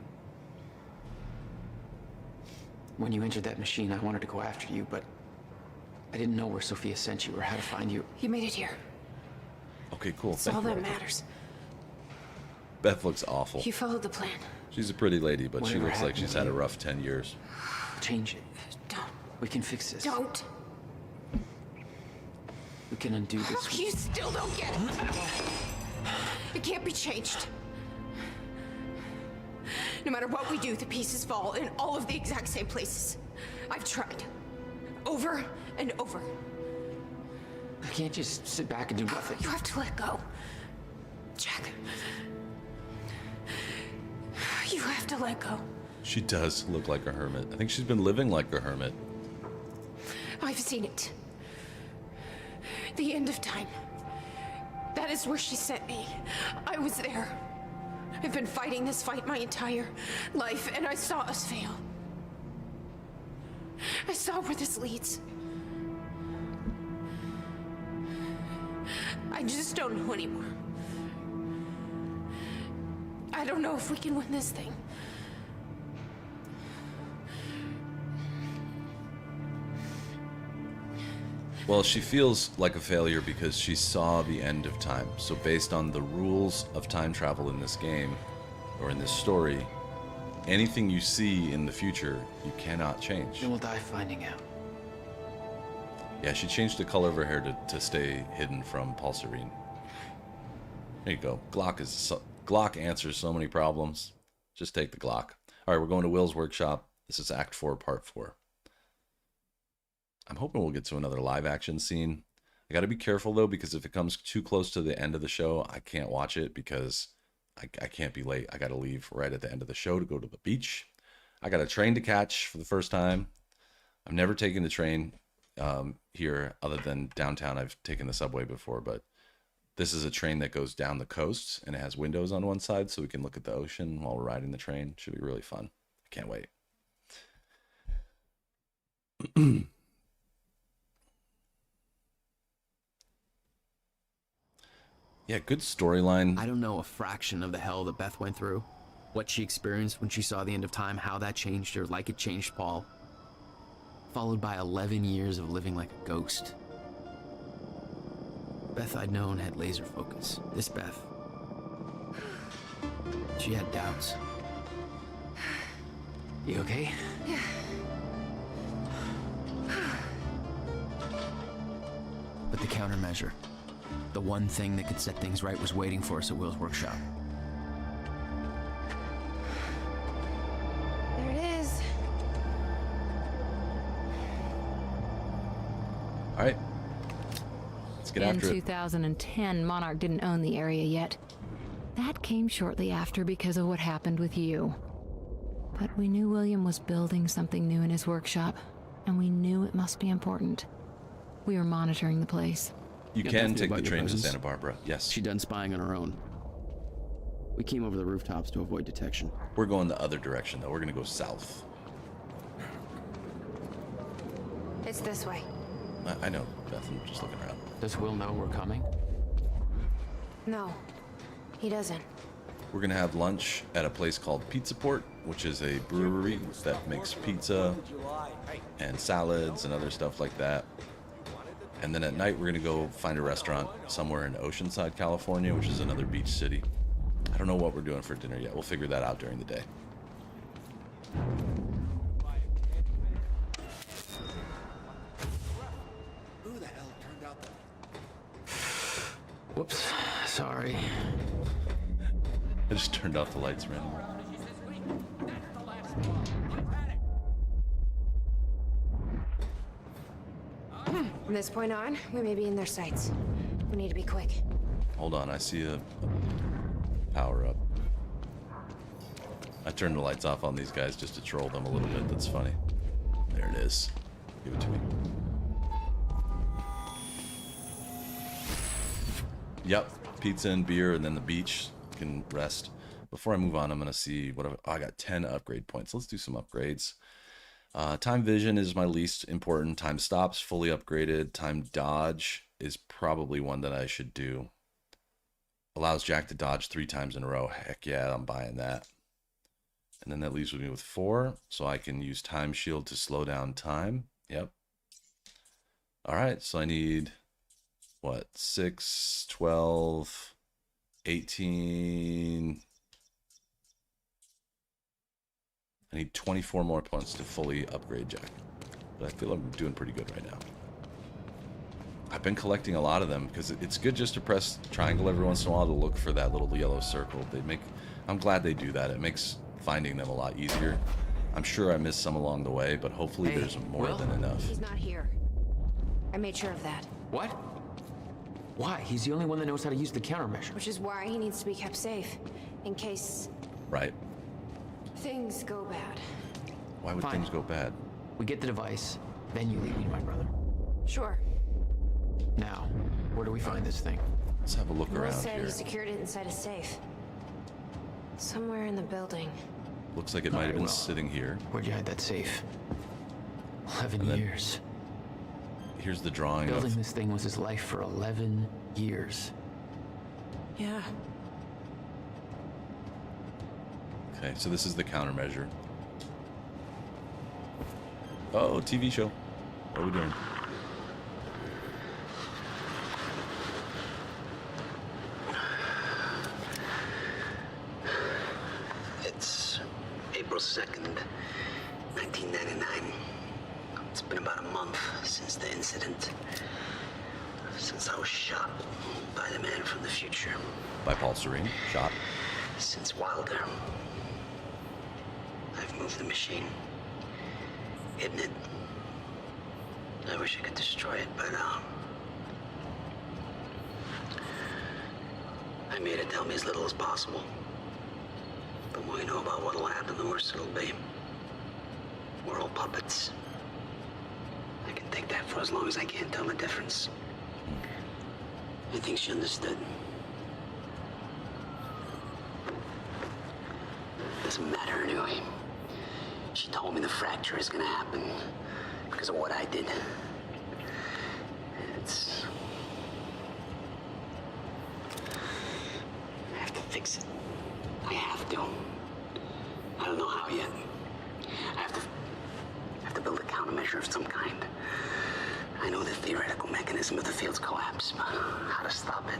When you entered that machine, I wanted to go after you, but I didn't know where Sophia sent you or how to find you. You made it here. Okay, cool. That's all Thank that you. matters. Beth looks awful. You followed the plan. She's a pretty lady, but she Whatever looks like happened she's to had a you? rough 10 years. Change it. Don't. We can fix this. Don't. We can undo this. You still don't get it. It can't be changed. No matter what we do, the pieces fall in all of the exact same places. I've tried. Over and over. I can't just sit back and do nothing. You have to let go. Jack. You have to let go. She does look like a hermit. I think she's been living like a hermit. I've seen it. The end of time. That is where she sent me. I was there. I've been fighting this fight my entire life, and I saw us fail. I saw where this leads. I just don't know anymore. I don't know if we can win this thing. Well, she feels like a failure because she saw the end of time. So based on the rules of time travel in this game, or in this story, anything you see in the future, you cannot change. Then we'll die finding out. Yeah, she changed the color of her hair to stay hidden from Pulsarine. There you go. Glock answers so many problems. Just take the Glock. All right, we're going to Will's workshop. This is Act 4, Part 4. I'm hoping we'll get to another live action scene. I got to be careful though, because if it comes too close to the end of the show, I can't watch it because I can't be late. I got to leave right at the end of the show to go to the beach. I got a train to catch for the first time. I've never taken the train here other than downtown. I've taken the subway before, but this is a train that goes down the coast and it has windows on one side so we can look at the ocean while we're riding the train. Should be really fun. I can't wait. Yeah, good storyline. I don't know a fraction of the hell that Beth went through. What she experienced when she saw the end of time, how that changed her like it changed Paul. Followed by 11 years of living like a ghost. Beth I'd known had laser focus. This Beth, she had doubts. You okay? Yeah. But the countermeasure, the one thing that could set things right, was waiting for us at Will's workshop. All right. Let's get In after it. 2010, Monarch didn't own the area yet. That came shortly after because of what happened with you. But we knew William was building something new in his workshop, and we knew it must be important. We were monitoring the place. You Got can nothing take the about your train to presence? Santa Barbara. Yes. She done spying on her own. We came over the rooftops to avoid detection. We're going the other direction, though. We're going to go south. It's this way. I know, Beth. I'm just looking around. Does Will know we're coming? No, he doesn't. We're going to have lunch at a place called Pizza Port, which is a brewery that makes pizza and salads and other stuff like that. And then at night, we're going to go find a restaurant somewhere in Oceanside, California, which is another beach city. I don't know what we're doing for dinner yet. We'll figure that out during the day. Whoops. Sorry. I just turned off the lights, man. From this point on, we may be in their sights. We need to be quick. Hold on, I see a power up. I turned the lights off on these guys just to troll them a little bit. That's funny. There it is. Give it to me. Yep, pizza and beer, and then the beach. You can rest. Before I move on, I'm gonna see what I got. 10 upgrade points. Let's do some upgrades. Time vision is my least important. Time stops fully upgraded. Time dodge is probably one that I should do. Allows Jack to dodge 3 times in a row. Heck yeah, I'm buying that. And then that leaves me with 4, so I can use time shield to slow down time. Yep. All right, so I need what? 6, 12, 18. I need 24 more points to fully upgrade Jack. But I feel like I'm doing pretty good right now. I've been collecting a lot of them because it's good just to press triangle every once in a while to look for that little yellow circle. I'm glad they do that. It makes finding them a lot easier. I'm sure I missed some along the way, but hopefully Hey, there's more Will? than enough. He's not here. I made sure of that, What? Why? He's the only one that knows how to use the countermeasure. which is why he needs to be kept safe, in case Right. things go bad. Why would Fine. things go bad? We get the device, then you lead me to my brother. Sure. Now, where do we find this thing? Let's have a look Will around said here. he secured it inside a safe. Somewhere in the building. Looks like it might have been sitting here. Where'd you hide that safe? 11 then- years. Here's the drawing Building of... this thing was his life for 11 years. Yeah. Okay, so this is the countermeasure. Oh, TV show. What are we doing? It's April 2nd, 1999. It's been about a month since the incident. Since I was shot by the man from the future. By Paul Serene. Shot. Since Wilder. I've moved the machine. Hidden it. I wish I could destroy it, but I made it tell me as little as possible. The more you know about what'll happen, the worse it'll be. We're all puppets. I can take that for as long as I can't tell the difference. I think she understood. Doesn't matter anyway. She told me the fracture is gonna happen because of what I did. It's... I have to fix it. I have to. I don't know how yet. I have to build a countermeasure of some kind. I know the theoretical mechanism of the field's collapse, but how to stop it,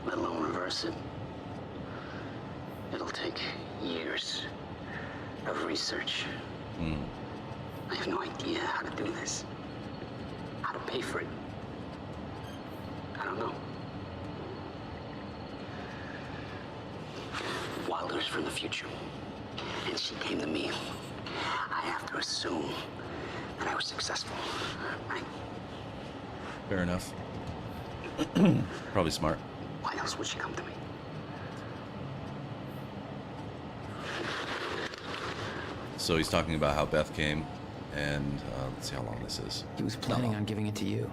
let alone reverse it. It'll take years of research. I have no idea how to do this. How to pay for it. I don't know. Wilder's from the future. And she came to me. I have to assume that I was successful, right? Fair enough. Probably smart. Why else would she come to me? So he's talking about how Beth came, and let's see how long this is. He was planning on giving it to you.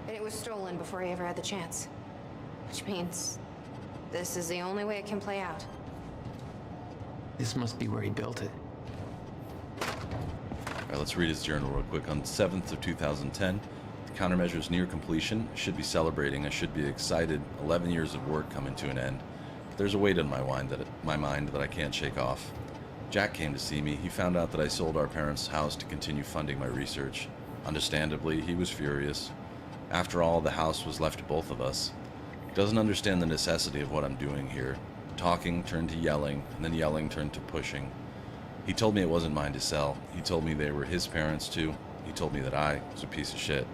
And it was stolen before he ever had the chance. Which means this is the only way it can play out. This must be where he built it. All right, let's read his journal real quick. On 7th of 2010, the countermeasure's near completion. I should be celebrating. I should be excited. 11 years of work coming to an end. But there's a weight in my mind that I can't shake off. Jack came to see me. He found out that I sold our parents' house to continue funding my research. Understandably, he was furious. After all, the house was left to both of us. He doesn't understand the necessity of what I'm doing here. Talking turned to yelling, and then yelling turned to pushing. He told me it wasn't mine to sell. He told me they were his parents too. He told me that I was a piece of shit.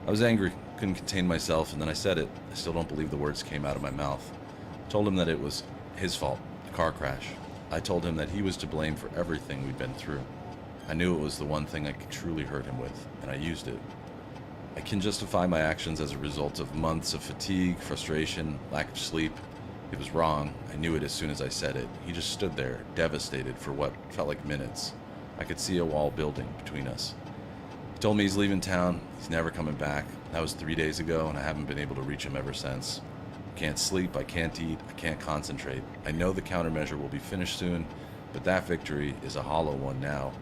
I was angry, couldn't contain myself, and then I said it. I still don't believe the words came out of my mouth. I told him that it was his fault, the car crash. I told him that he was to blame for everything we'd been through. I knew it was the one thing I could truly hurt him with, and I used it. I can justify my actions as a result of months of fatigue, frustration, lack of sleep. It was wrong. I knew it as soon as I said it. He just stood there, devastated for what felt like minutes. I could see a wall building between us. He told me he's leaving town. He's never coming back. That was 3 days ago, and I haven't been able to reach him ever since. I can't sleep, I can't eat, I can't concentrate. I know the countermeasure will be finished soon, but that victory is a hollow one now.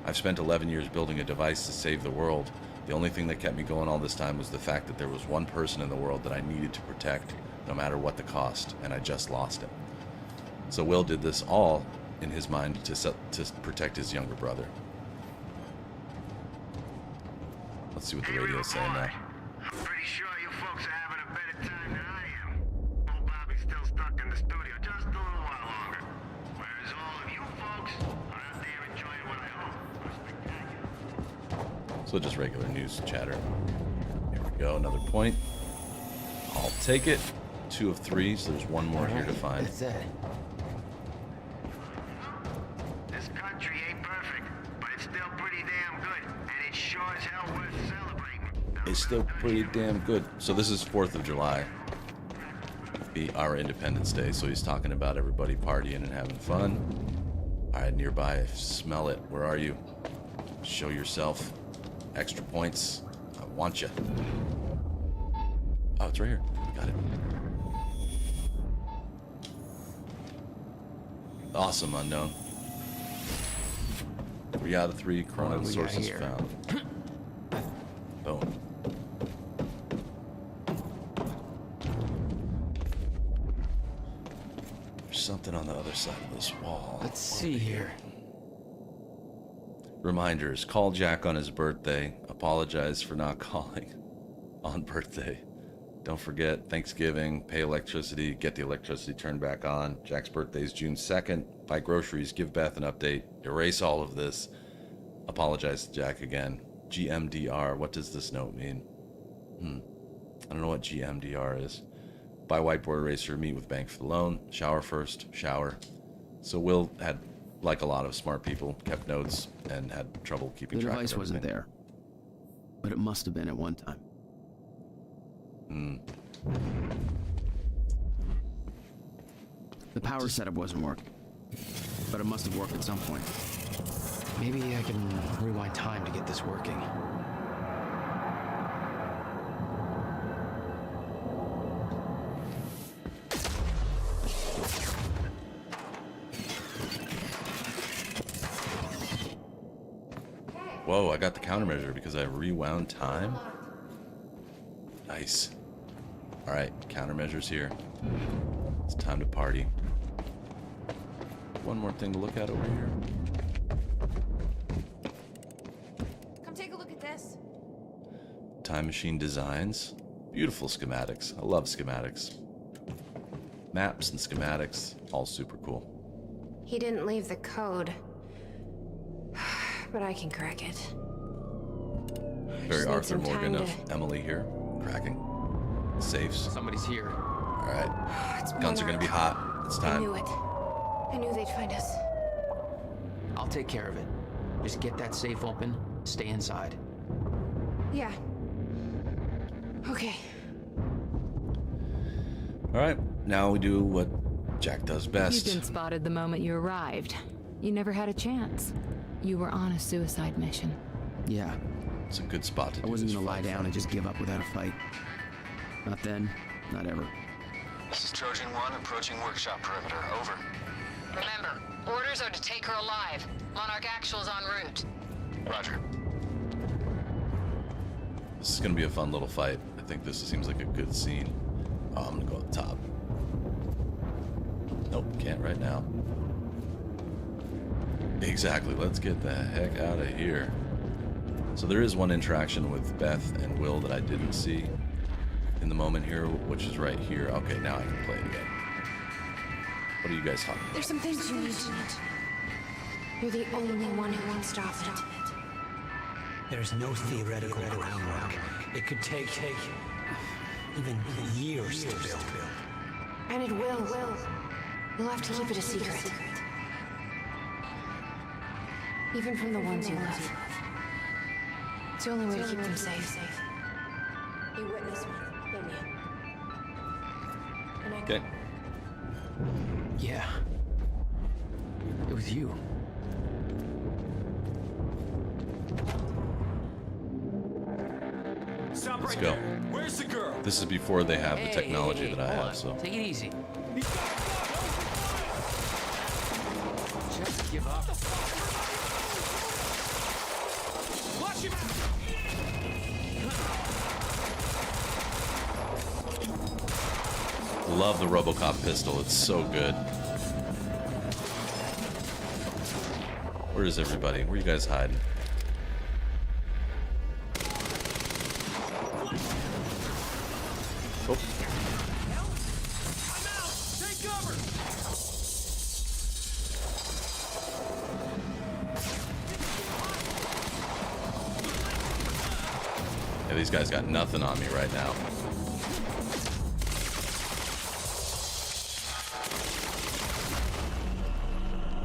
I've spent 11 years building a device to save the world. The only thing that kept me going all this time was the fact that there was one person in the world that I needed to protect, no matter what the cost, and I just lost him. So Will did this all in his mind to protect his younger brother. Let's see what the radio's saying now. I'm pretty sure you folks are having a better time than I am. Old Bobby's still stuck in the studio just a little while longer. Whereas all of you folks are out there enjoying what I hope are spectacular. So just regular news chatter. Here we go, another point. I'll take it. 2 of 3, so there's one more here to find. That's it. This country ain't perfect, but it's still pretty damn good, and it's sure as hell worth celebrating. It's still pretty damn good. So this is 4th of July, our Independence Day. So he's talking about everybody partying and having fun. All right, nearby, smell it. Where are you? Show yourself. Extra points. I want you. Oh, it's right here. Got it. Awesome, unknown. 3 out of 3 What chrono do we got sources here? found. Boom. There's something on the other side of this wall. Let's see here. Reminders. Call Jack on his birthday. Apologize for not calling on birthday. Don't forget Thanksgiving, pay electricity, get the electricity turned back on. Jack's birthday is June 2nd. Buy groceries, give Beth an update, erase all of this. Apologize to Jack again. GMDR, what does this note mean? I don't know what GMDR is. Buy whiteboard eraser, meet with bank for the loan, shower first, shower. So Will had, like a lot of smart people, kept notes and had trouble keeping The track of device wasn't everything. there, but it must have been at one time. The power setup wasn't working, but it must have worked at some point. Maybe I can rewind time to get this working. Whoa, I got the countermeasure because I rewound time? Nice. Alright, countermeasures here. It's time to party. One more thing to look at over here. Come take a look at this. Time machine designs. Beautiful schematics. I love schematics. Maps and schematics, all super cool. He didn't leave the code. But I can crack it. Very Just need Arthur some Morgan time of Emily here. Cracking. Safes. Somebody's here. Alright. It's Guns are gonna be Monarch. hot. It's I time. knew it. I knew they'd find us. I'll take care of it. Just get that safe open, stay inside. Yeah. Okay. All right, now we do what Jack does You'd best. been spotted the moment you arrived. You never had a chance. You were on a suicide mission. Yeah, It's a good spot to do I wasn't this gonna lie fight down from. and just give up without a fight. Not then, not ever. This is Trojan 1 approaching workshop perimeter. Over. Remember, orders are to take her alive. Monarch Actual's en route. Roger. This is gonna be a fun little fight. I think this seems like a good scene. Oh, I'm gonna go up top. Nope, can't right now. Exactly, let's get the heck out of here. So there is one interaction with Beth and Will that I didn't see in the moment here, which is right here. Okay, now I can play it again. What are you guys talking about? There's some things you need to know. You're the only one who won't stop it. There's no theoretical groundwork. It could take even years to build. And it will. You'll have to keep it a secret. Even from the ones you love. It's the only way to keep them safe. You witness one, didn't you? And I Okay. Yeah. It was you. Stop Let's right go. there. Where's the girl? This is before they have the technology that I hold have, on. so. Take it easy. Just give up. Watch him out! Love the RoboCop pistol, it's so good. Where is everybody? Where are you guys hiding? Oh. I'm out! Take cover! Yeah, these guys got nothing on me right now.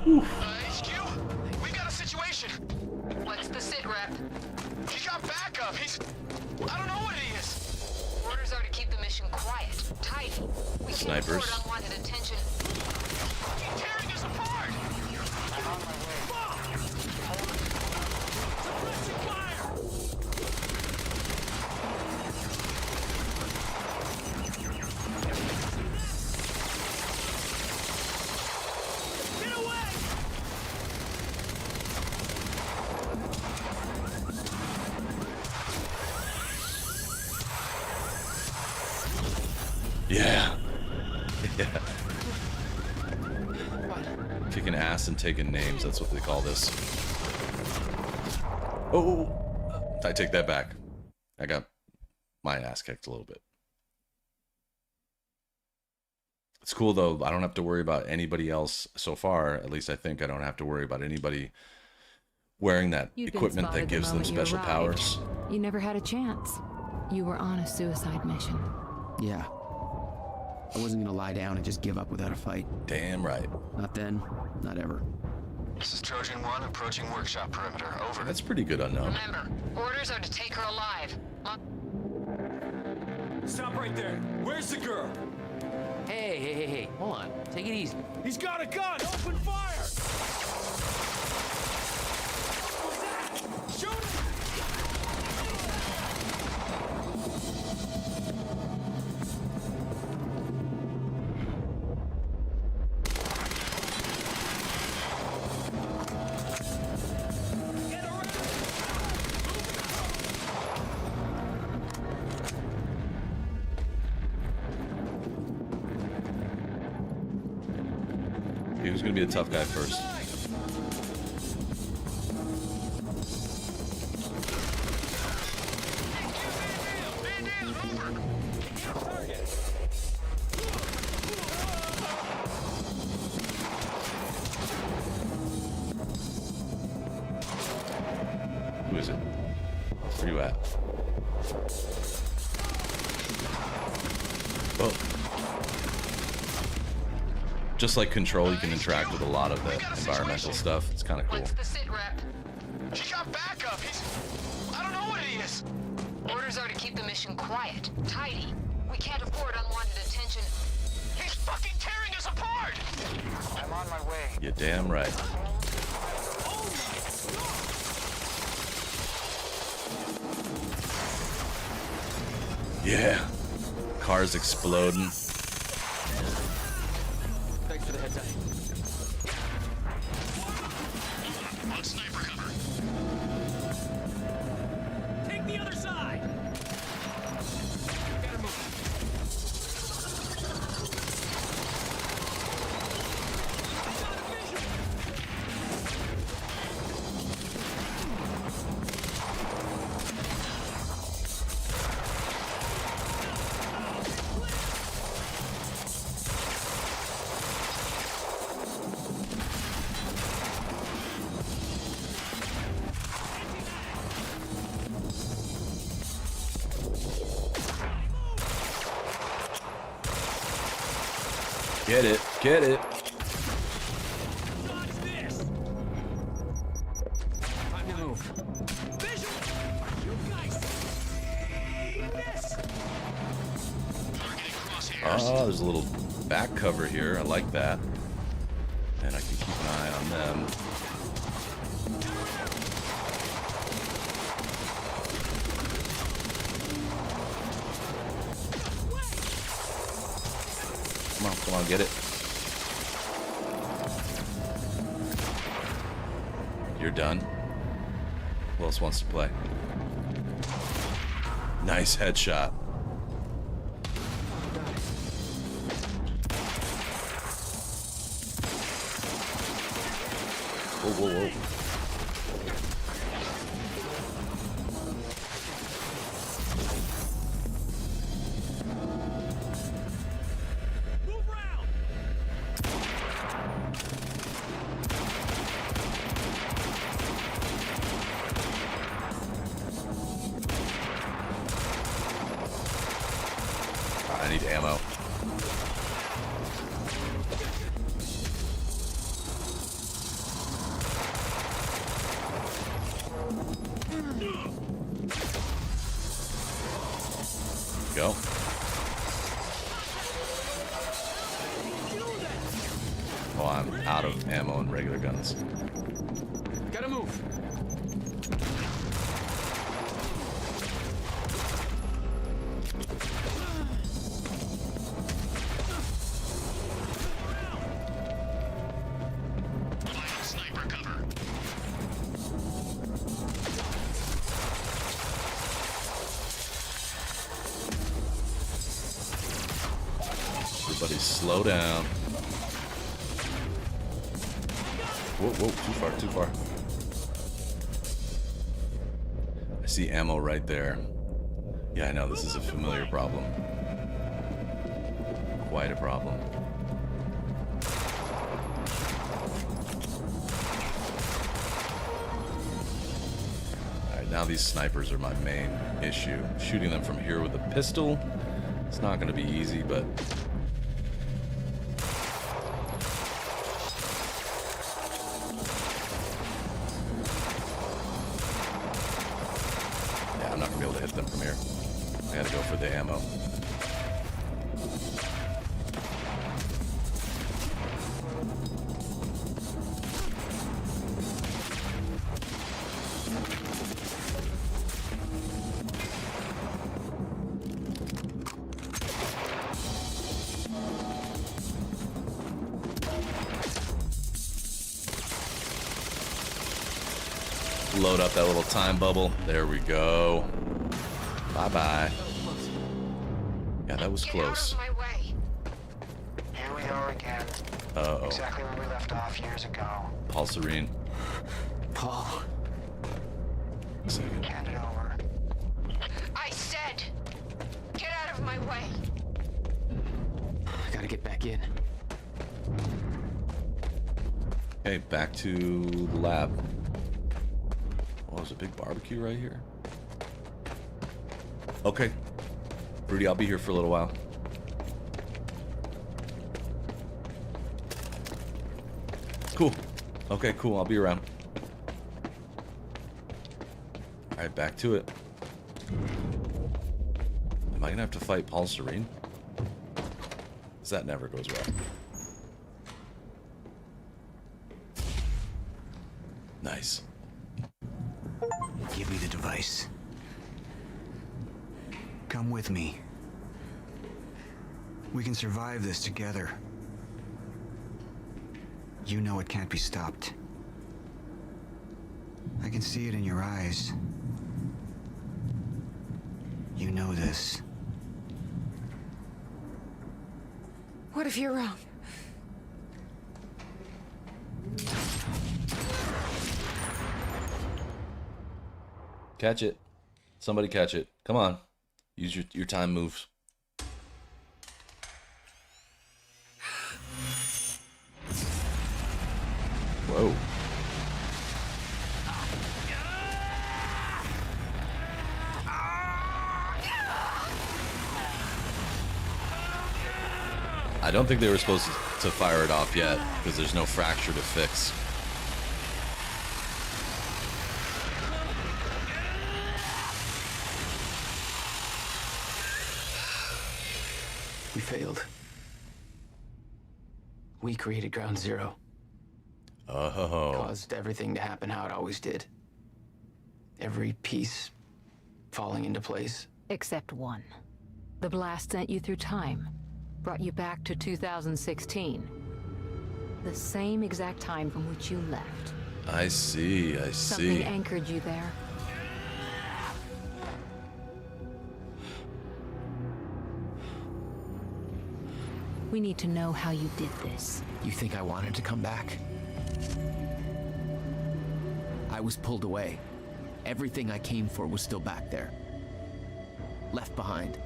HQ, we got a situation. What's the sit rep? He got backup. I don't know what he is. Orders are to keep the mission quiet, tidy. We can't Snipers. afford unwanted attention. He's tearing us apart. Suppressing fire! Get away! Yeah. Yeah. Kicking ass and taking names, that's what they call this. Oh, I take that back. I got my ass kicked a little bit. It's cool though, I don't have to worry about anybody else so far. At least I think I don't have to worry about anybody wearing that You'd been equipment that spotted the gives them moment you special arrived. powers. You never had a chance. You were on a suicide mission. Yeah. I wasn't gonna lie down and just give up without a fight. Damn right. Not then, not ever. This is Trojan 1 approaching workshop perimeter. Over. That's pretty good unknown. Remember, orders are to take her alive. Stop right there. Where's the girl? Hey, hold on. Take it easy. He's got a gun! Open fire! Shoot him! Who's gonna be the tough guy first? Who is it? Where you at? Oh. Just like Control, you can interact with a lot of the environmental stuff. It's kind of cool. What's the sit rep? He got backup. I don't know what he is. Orders are to keep the mission quiet, tidy. We can't afford unwanted attention. He's fucking tearing us apart! I'm on my way. You're damn right. Yeah. Cars exploding. Thanks for the heads up. On sniper cover. Take the other side! Gotta move. Get it. Get it. Dodge this! Time to move. Visual! You guys see this? Targeting crosshairs. Oh, there's a little back cover here. I like that. And I can keep an eye on them. Come on, get it. You're done. Who else wants to play? Nice headshot. Whoa, whoa, whoa. Move round! I need ammo. Go. Oh, I'm out of ammo and regular guns. Gotta move. Vital sniper cover. Everybody slow down. Whoa, whoa, too far, too far. I see ammo right there. Yeah, I know, this is a familiar problem. Quite a problem. Alright, now these snipers are my main issue. Shooting them from here with a pistol, it's not going to be easy, but yeah, I'm not going to be able to hit them from here. I got to go for the ammo. Load up that little time bubble. There we go. Bye-bye. Yeah, that was Get close. out of my way. Here we are again. Uh-oh. Exactly where we left off years ago. Paul Serene. Paul. Second. Hand it over. I said, get out of my way. Gotta get back in. Okay, back to the lab. Oh, there's a big barbecue right here. Okay. Rudy, I'll be here for a little while. Cool. Okay, cool. I'll be around. Alright, back to it. Am I gonna have to fight Paul Serene? 'Cause that never goes well. Nice. Give me the device. Come with me. We can survive this together. You know it can't be stopped. I can see it in your eyes. You know this. What if you're wrong? Catch it. Somebody catch it. Come on. Use your time moves. Whoa. I don't think they were supposed to fire it off yet, because there's no fracture to fix. We failed. We created Ground Zero. Oh. Caused everything to happen how it always did. Every piece falling into place. Except one. The blast sent you through time. Brought you back to 2016. The same exact time from which you left. I see, I Something see. anchored you there. We need to know how you did this. You think I wanted to come back? I was pulled away. Everything I came for was still back there. Left behind.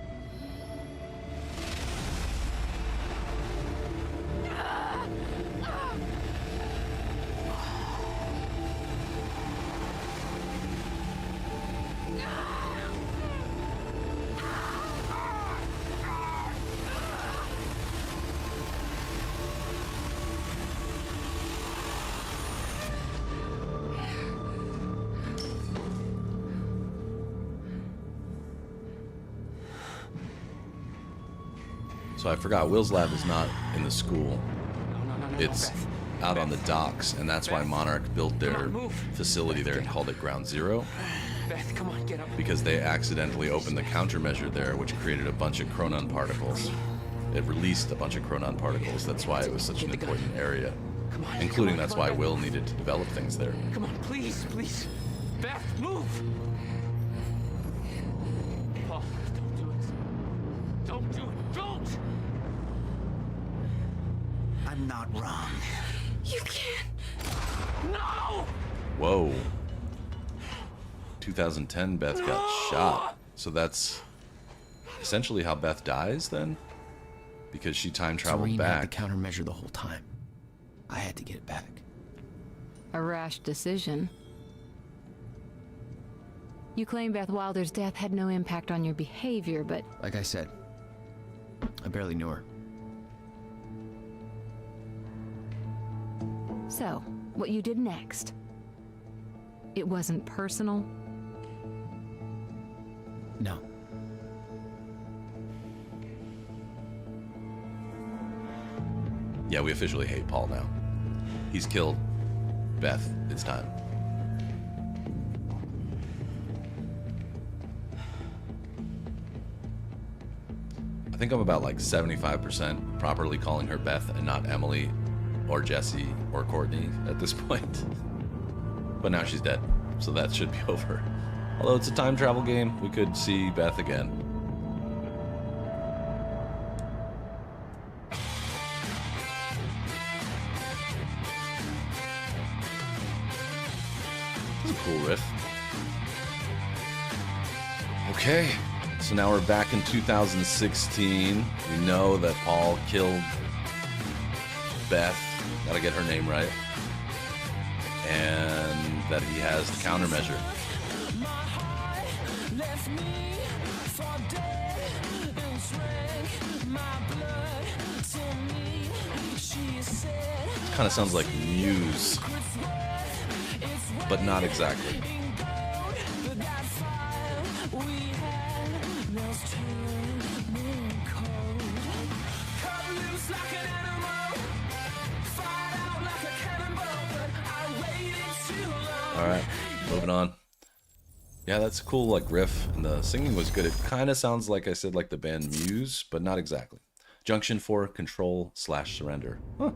So I forgot, Will's lab is not in the school. No, It's Beth. out on the docks, and that's why Monarch built their Come on, move. facility there and called it Ground Zero, Beth, come on, get up. because they accidentally opened the countermeasure there, which created a bunch of chronon particles. It released a bunch of chronon particles. That's why it was such an important area. Come on, Including come on, that's come why on, Beth. Will needed to develop things there. Come on, please, please. Beth, move! Paul, don't do it. Don't do it. Don't! I'm not wrong. You can't. No! Whoa. 2010, Beth got shot. So that's essentially how Beth dies then? Because she time traveled Serene back. had the countermeasure the whole time. I had to get it back. A rash decision. You claim Beth Wilder's death had no impact on your behavior, but Like I said, I barely knew her. so, what you did next? It wasn't personal? No. Yeah, we officially hate Paul now. He's killed Beth. It's time. I think I'm about like 75% properly calling her Beth and not Emily or Jesse or Courtney at this point. But now she's dead, so that should be over. Although it's a time travel game, we could see Beth again. It's a cool riff. Okay, so now we're back in 2016. We know that Paul killed Beth. Gotta get her name right. And that he has the countermeasure. Kind of sounds like Muse, but not exactly. All right, moving on. Yeah, that's a cool like riff, and the singing was good. It kind of sounds like I said, like the band Muse, but not exactly. Junction 4, Control/Surrender. Huh.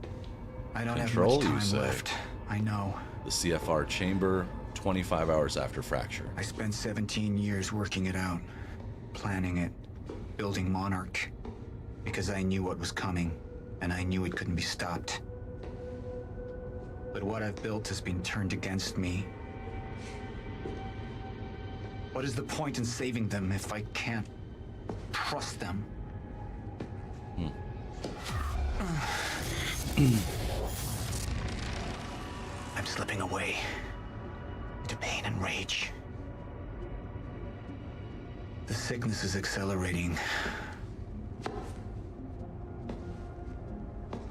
I don't Control, have you much say? time left. I know. The CFR chamber, 25 hours after fracture. I spent 17 years working it out, planning it, building Monarch, because I knew what was coming, and I knew it couldn't be stopped. But what I've built has been turned against me. What is the point in saving them if I can't trust them? I'm slipping away into pain and rage. The sickness is accelerating.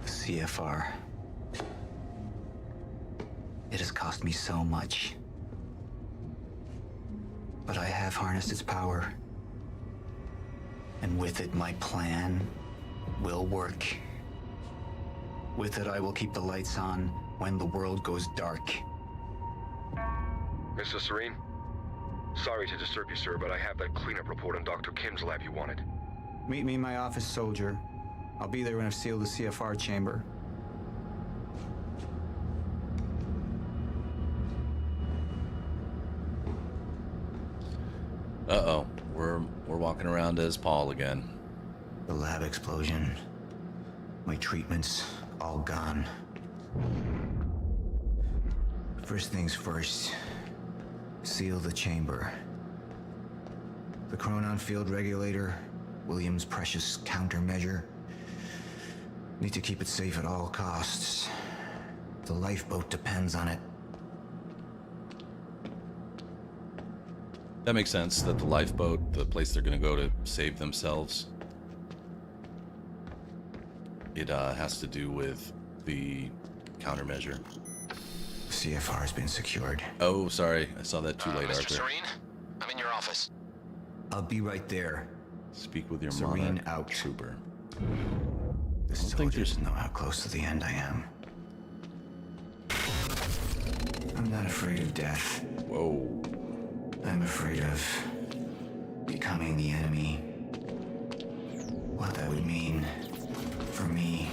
The CFR. It has cost me so much. But I have harnessed its power. And with it, my plan will work. With it, I will keep the lights on when the world goes dark. Mr. Serene? Sorry to disturb you, sir, but I have that cleanup report on Dr. Kim's lab you wanted. Meet me in my office, soldier. I'll be there when I've sealed the CFR chamber. Uh-oh, we're walking around as Paul again. The lab explosion. My treatments, all gone. First things first. Seal the chamber. The Chronon field regulator, William's precious countermeasure. Need to keep it safe at all costs. The lifeboat depends on it. That makes sense, that the lifeboat, the place they're gonna go to save themselves, it has to do with the countermeasure. CFR has been secured. Oh, sorry, I saw that too late, Mr. Arthur. Serene? I'm in your office. I'll be right there. Speak with your Serene Monarch out. trooper. The think soldiers there's- know how close to the end I am. I'm not afraid of death. Whoa. I'm afraid of becoming the enemy. What that would mean for me,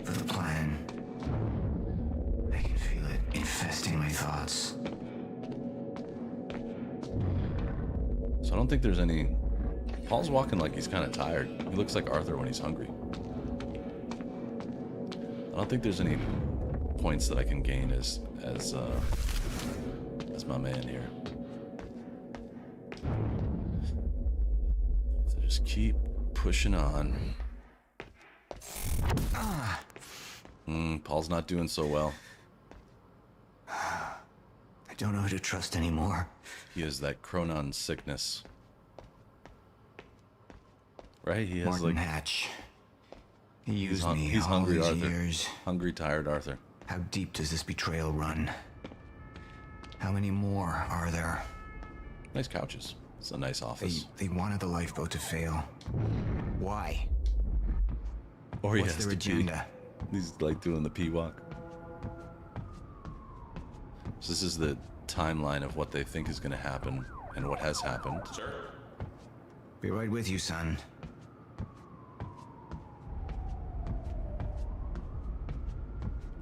for the plan. I can feel it infesting my thoughts. So I don't think there's any... Paul's walking like he's kind of tired. He looks like Arthur when he's hungry. I don't think there's any points that I can gain as my man here. So just keep pushing on. Paul's not doing so well. I don't know who to trust anymore. He has that Chronon sickness. Right? He has Martin like... Hatch. He used me He's all hungry, these Arthur. years. Hungry, tired Arthur. How deep does this betrayal run? How many more are there? Nice couches. It's a nice office. They wanted the lifeboat to fail. Why? Or he What's has their to pee. agenda? He's like doing the pee walk. So this is the timeline of what they think is going to happen and what has happened. Sir? Be right with you, son.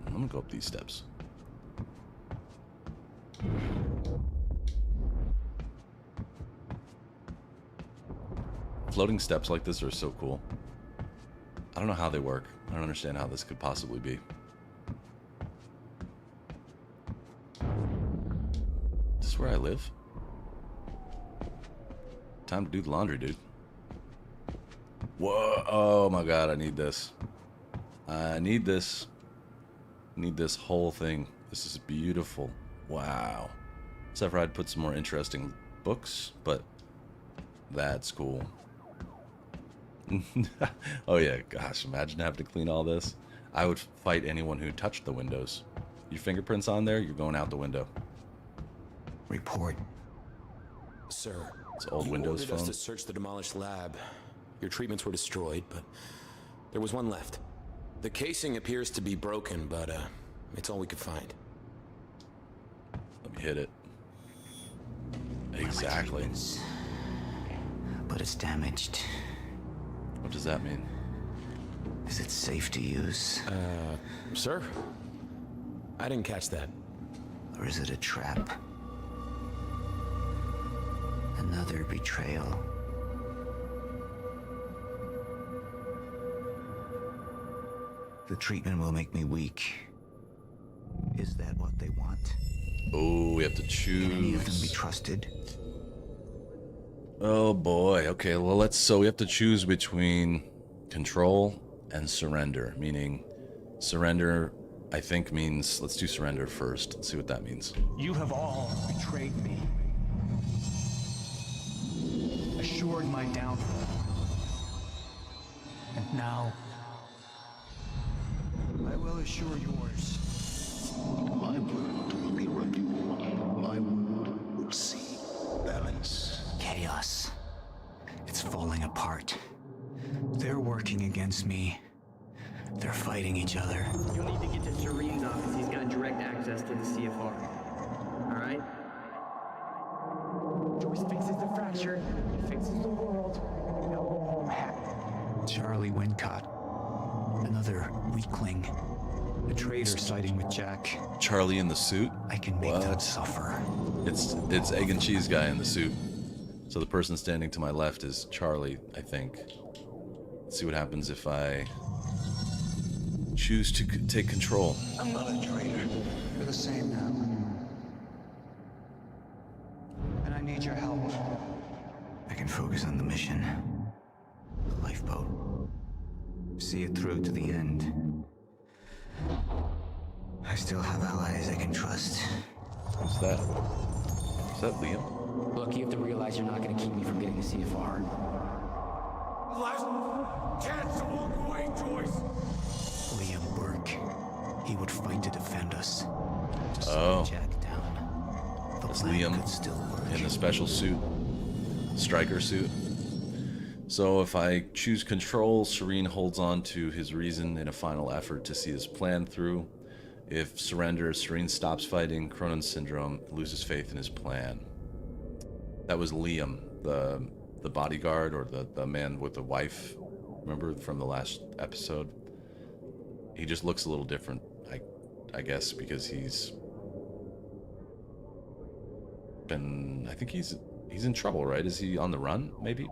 I'm going to go up these steps. Floating steps like this are so cool. I don't know how they work. I don't understand how this could possibly be. Is this where I live? Time to do the laundry, dude. Whoa. Oh my god, I need this. I need this. I need this whole thing. This is beautiful. Wow. Except for I'd put some more interesting books, but that's cool. Oh yeah, gosh, imagine having to clean all this. I would fight anyone who touched the windows. Your fingerprints on there, you're going out the window. Report. Sir, It's old you Windows ordered us phone. to search the demolished lab. Your treatments were destroyed, but there was one left. The casing appears to be broken, but it's all we could find. hit it. Exactly. But it's damaged. What does that mean? Is it safe to use? Sir? I didn't catch that. Or is it a trap? Another betrayal. The treatment will make me weak. Is that what they want? Oh, we have to choose. Can any of them be trusted? Oh boy. Okay, well so we have to choose between control and surrender, meaning surrender I think means, let's do surrender first. Let's see what that means. You have all betrayed me. Assured my downfall. And now, I will assure yours. My world will be renewal. My world will see balance. Chaos. It's falling apart. They're working against me. They're fighting each other. You'll need to get to Serene's office. He's got direct access to the CFR. Alright? Joyce fixes the fracture. Fixes the world. Now go home happy. Charlie Wincott. Another weakling. A traitor siding with Jack. Charlie in the suit? I can make them suffer. It's Egg and Cheese guy in the suit. So the person standing to my left is Charlie, I think. Let's see what happens if I choose to take control. I'm not a traitor. You're the same now. And I need your help. I can focus on the mission. The lifeboat. See it through to the end. I still have allies I can trust. Who's that? Is that Liam? Look, you have to realize you're not going to keep me from getting the CFR. Last chance to walk away, Joyce. Liam Burke. He would fight to defend us. To Oh. slow Jack down. The That's plan Liam could still work. in the special suit. Striker suit. So if I choose control, Serene holds on to his reason in a final effort to see his plan through. If surrender, Serene stops fighting Cronin Syndrome, loses faith in his plan. That was Liam, the bodyguard, or the man with the wife. Remember from the last episode? He just looks a little different, I guess, because he's been, I think he's in trouble, right? Is he on the run, maybe?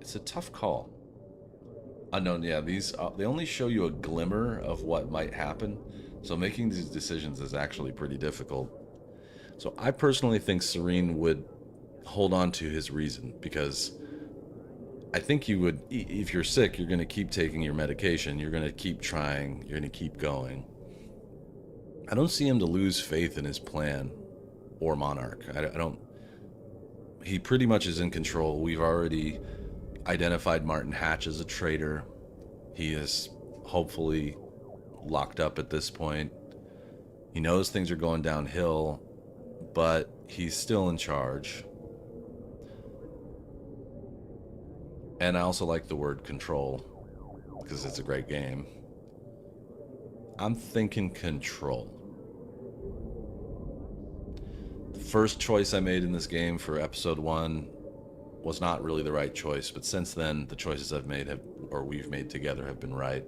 It's a tough call. Unknown, yeah, these they only show you a glimmer of what might happen, so making these decisions is actually pretty difficult. So I personally think Serene would hold on to his reason, because I think you would, if you're sick, you're going to keep taking your medication, you're going to keep trying, you're going to keep going. I don't see him to lose faith in his plan or Monarch. I don't. He pretty much is in control. We've already identified Martin Hatch as a traitor. He is hopefully locked up at this point. He knows things are going downhill, but he's still in charge. And I also like the word control, because it's a great game. I'm thinking control. The first choice I made in this game for episode 1 was not really the right choice, but since then, the choices I've made we've made together have been right.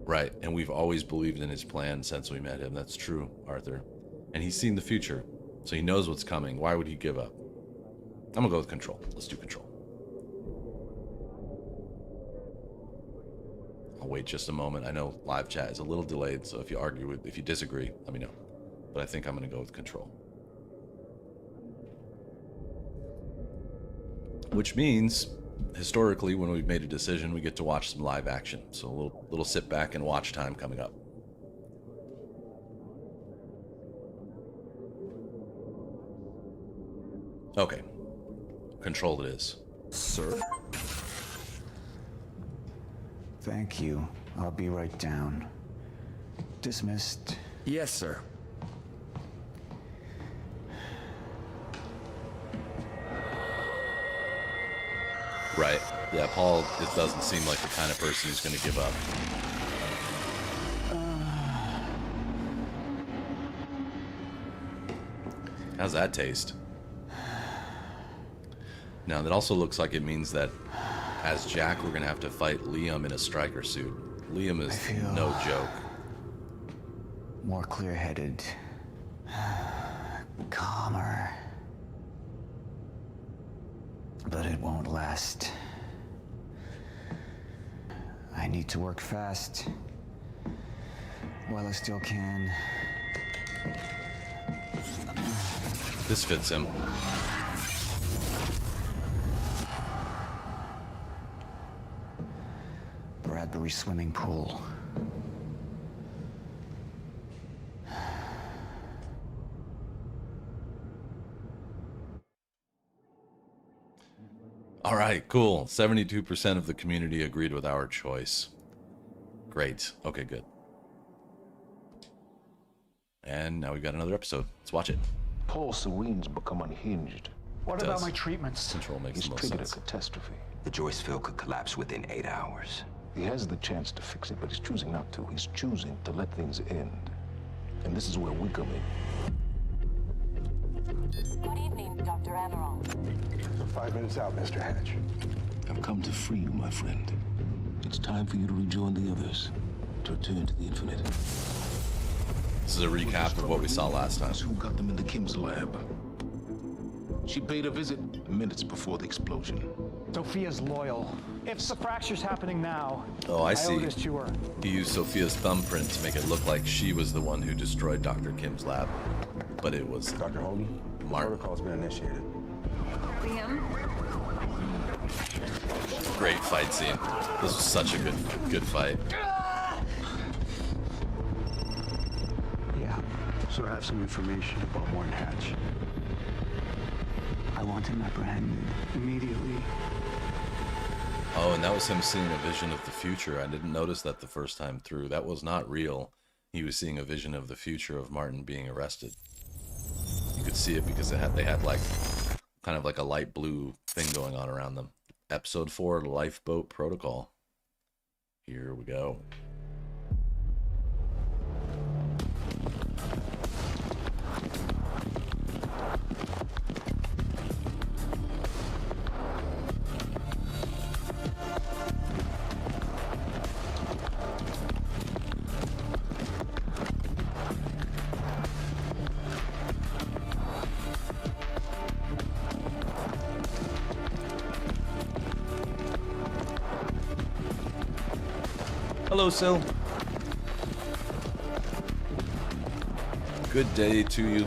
Right, and we've always believed in his plan since we met him. That's true, Arthur. And he's seen the future, so he knows what's coming. Why would he give up? I'm gonna go with control. Let's do control. I'll wait just a moment. I know live chat is a little delayed, so if you disagree, let me know. But I think I'm gonna go with control. Which means, historically, when we've made a decision, we get to watch some live action. So a little sit back and watch time coming up. Okay. Control it is. Sir? Thank you. I'll be right down. Dismissed. Yes, sir. Right. Yeah, Paul, it doesn't seem like the kind of person who's going to give up. How's that taste? Now, that also looks like it means that as Jack, we're going to have to fight Liam in a striker suit. Liam is no joke. More clear-headed. Calmer. But it won't last. I need to work fast. While I still can. This fits him. Bradbury swimming pool. All right, cool. 72% of the community agreed with our choice. Great. Okay, good. And now we've got another episode. Let's watch it. Paul Serene's become unhinged. What about my treatments? Control makes He's the most triggered sense. a catastrophe. The Joyce field could collapse within 8 hours. He has the chance to fix it, but he's choosing not to. He's choosing to let things end. And this is where we come in. Good evening, Dr. Amaral. 5 minutes out, Mr. Hatch. I've come to free you, my friend. It's time for you to rejoin the others, to return to the infinite. This is a recap of what we saw last time. Who got them in the Kim's lab? She paid a visit minutes before the explosion. Sophia's loyal. If the fracture's happening now, Oh, I see. owe this to her. He used Sophia's thumbprint to make it look like she was the one who destroyed Dr. Kim's lab. But it was Dr. Hogan, Mark. protocol's been initiated. Liam? Great fight scene. This was such a good fight. Yeah. So I have some information about Morton Hatch. I want him apprehended. Immediately. Oh, and that was him seeing a vision of the future. I didn't notice that the first time through. That was not real. He was seeing a vision of the future of Martin being arrested. You could see it because they had like kind of like a light blue thing going on around them. Episode 4, Lifeboat Protocol. Here we go. Hello, Sil. Good day to you.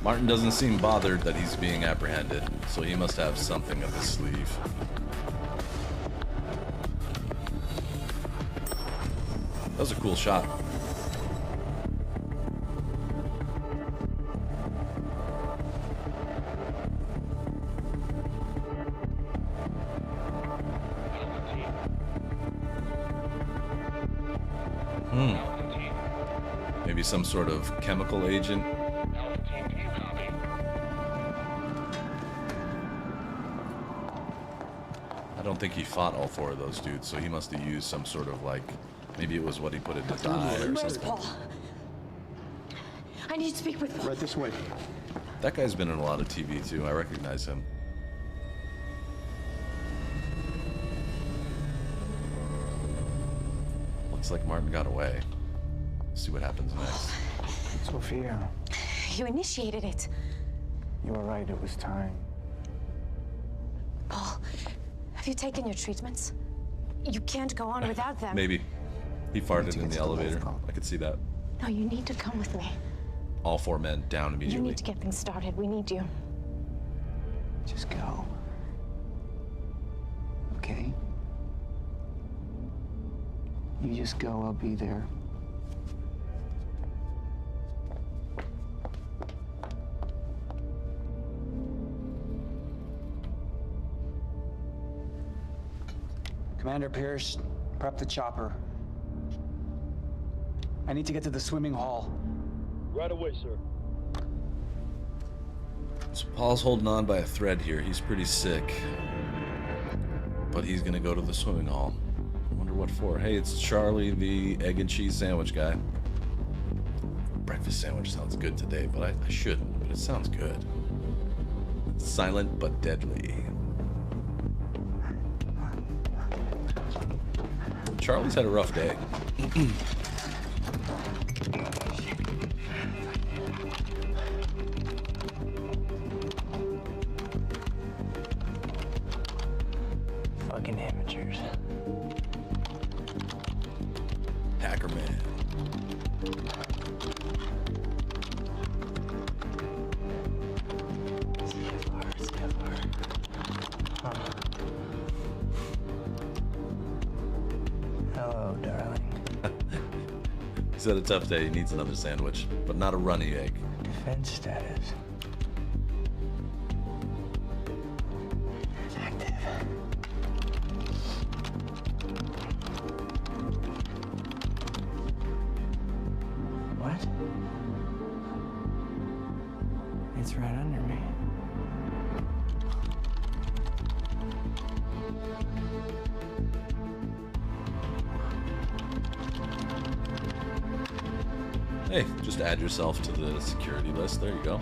Martin doesn't seem bothered that he's being apprehended, so he must have something up his sleeve. That was a cool shot. Maybe some sort of chemical agent. I don't think he fought all 4 of those dudes, so he must have used some sort of like, maybe it was what he put in his eye or Where's Oh. something. Paul? I need to speak with Paul. Right this way. That guy's been in a lot of TV too. I recognize him. Looks like Martin got away. Let's see what happens next. Sophia, You initiated it. you were right. It was time. Paul, have you taken your treatments? You can't go on without them. Maybe. He farted in the elevator. I could see that. No, you need to come with me. All 4 men down You immediately. need to get things started. We need you. Just go. Okay? You just go, I'll be there. Commander Pierce, prep the chopper. I need to get to the swimming hall. Right away, sir. So Paul's holding on by a thread here. He's pretty sick. But he's gonna go to the swimming hall. I wonder what for. Hey, it's Charlie, the egg and cheese sandwich guy. Breakfast sandwich sounds good today, but I shouldn't, but it sounds good. It's silent but deadly. Charlie's had a rough day. Fucking amateurs. Hacker man. Hello, darling. He's had a tough day. He needs another sandwich, but not a runny egg. Defense status. Active. What? It's right under me. Hey, just add yourself to the security list. There you go.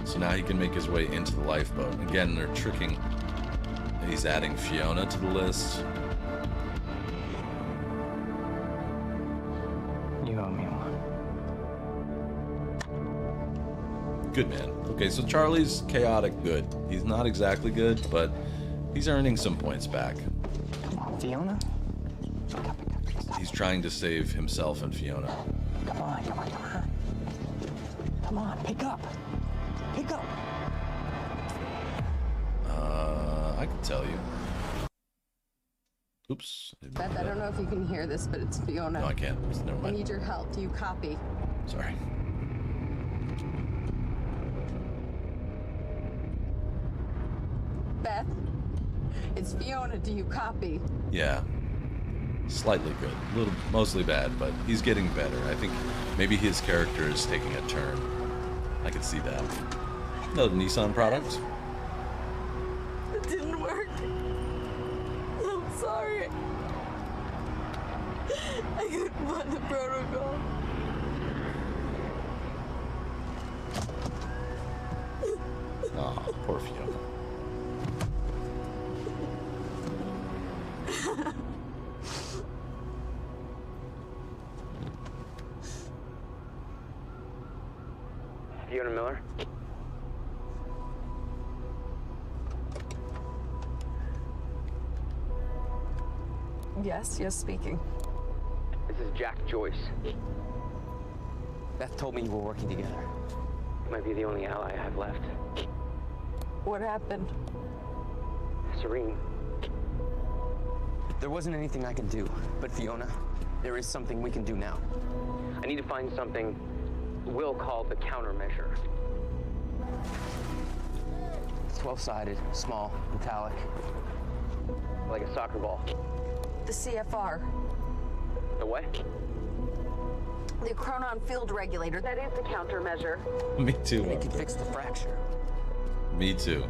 So now he can make his way into the lifeboat. Again, they're tricking. He's adding Fiona to the list. You owe me one. Good man. Okay, so Charlie's chaotic good. He's not exactly good, but he's earning some points back. Come on, Fiona. He's trying to save himself and Fiona. Come on, come on, come on. Come on, pick up. Pick up. I can tell you. Oops. Beth, I don't know if you can hear this, but it's Fiona. No, I can't. Never I mind. need your help. Do you copy? Sorry. Beth, it's Fiona. Do you copy? Yeah. Slightly good. A little, mostly bad, but he's getting better. I think maybe his character is taking a turn. I can see that. Another Nissan product. It didn't work. I'm sorry. I couldn't find the protocol. Oh, poor Fiona. Fiona Miller? Yes, speaking. This is Jack Joyce. Beth told me you were working together. You might be the only ally I have left. What happened? Serene. There wasn't anything I could do, but Fiona, there is something we can do now. I need to find something Will called the countermeasure. It's 12-sided, small, metallic, like a soccer ball. The CFR. The what? The Chronon Field Regulator. That is the countermeasure. Me too. And it can fix the fracture. Me too.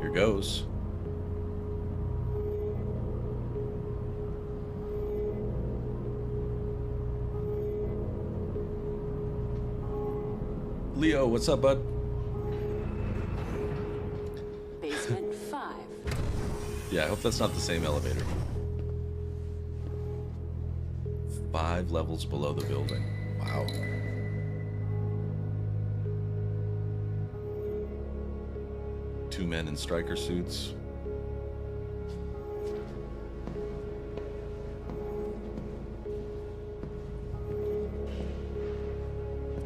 Here goes. Leo, what's up, bud? Basement 5. Yeah, I hope that's not the same elevator. 5 levels below the building. Wow. Two men in striker suits.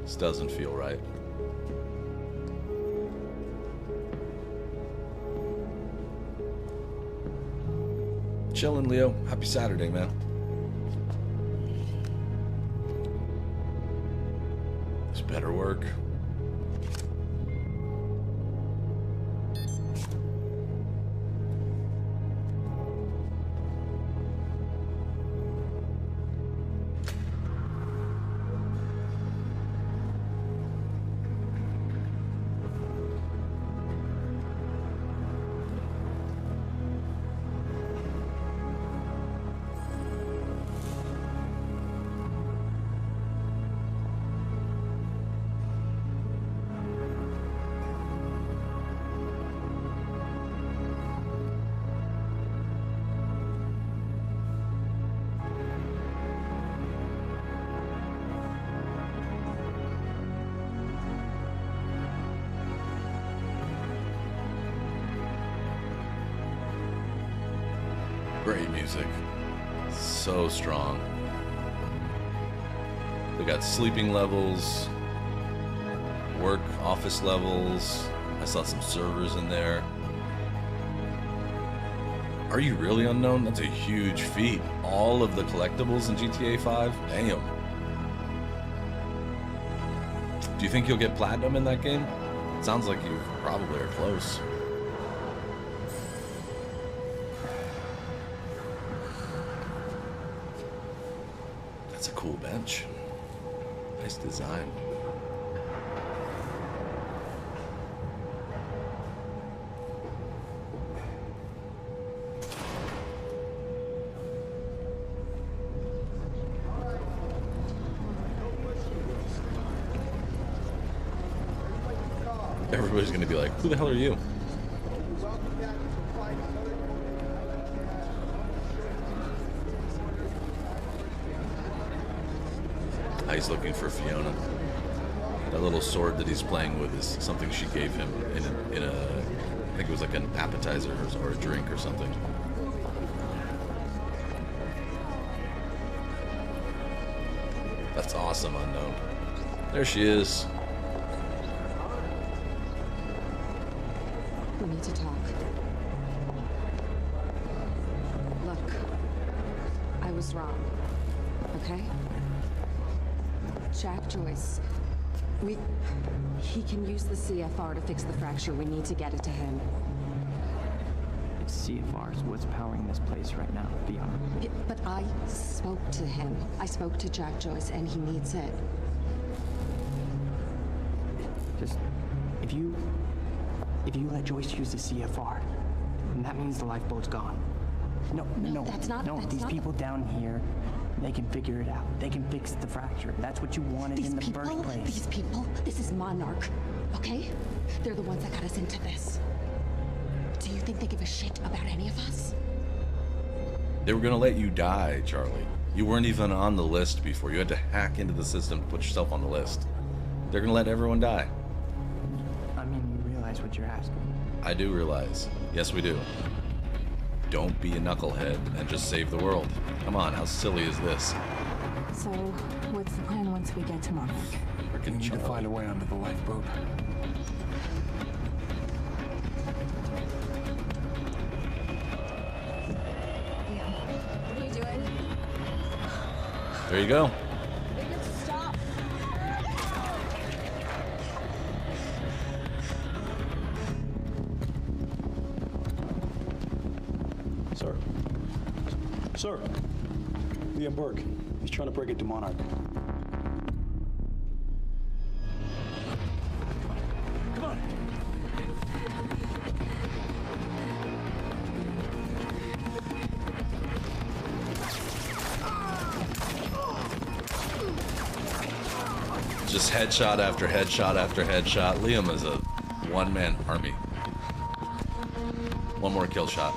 This doesn't feel right. Chillin', Leo. Happy Saturday, man. This better work. Great music. So strong. They got sleeping levels, work office levels. I saw some servers in there. Are you really unknown? That's a huge feat. All of the collectibles in GTA 5? Damn. Do you think you'll get platinum in that game? Sounds like you probably are close. That's a cool bench. Nice design. Everybody's gonna be like, who the hell are you? He's looking for Fiona. That little sword that he's playing with is something she gave him in a I think it was like an appetizer or a drink or something. That's awesome, Unknown. There she is. We need to talk. Look, I was wrong, okay? Jack Joyce, he can use the CFR to fix the fracture. We need to get it to him. CFR is what's powering this place right now, Fiona. But I spoke to him. I spoke to Jack Joyce, and he needs it. Just, if you let Joyce use the CFR, then that means the lifeboat's gone. No, these people down here, they can figure it out. They can fix the fracture. That's what you wanted in the first place. These people, this is Monarch, okay? They're the ones that got us into this. Do you think they give a shit about any of us? They were gonna let you die, Charlie. You weren't even on the list before. You had to hack into the system to put yourself on the list. They're gonna let everyone die. I mean, you realize what you're asking. I do realize. Yes, we do. Don't be a knucklehead and just save the world. Come on, how silly is this? So, what's the plan once we get to Monarch? We need to find a way onto the lifeboat. What are you doing? There you go. Stop! Sir, Liam Burke. He's trying to break into Monarch. Come on. Just headshot after headshot after headshot. Liam is a one-man army. One more kill shot.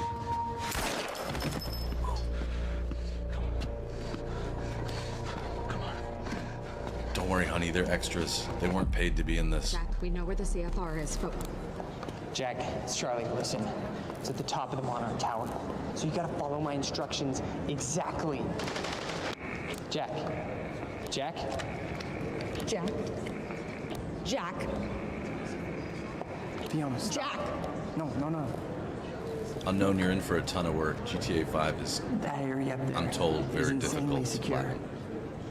Don't worry, honey. They're extras. They weren't paid to be in this. Jack, we know where the CFR is, but... Jack, it's Charlie, listen. It's at the top of the Monarch Tower. So you gotta follow my instructions exactly. Jack. Jack? Jack? Jack? Fiona, stop. Jack! No. Unknown, you're in for a ton of work. GTA 5 is, That area up there I'm told, very is insanely difficult to secure. play.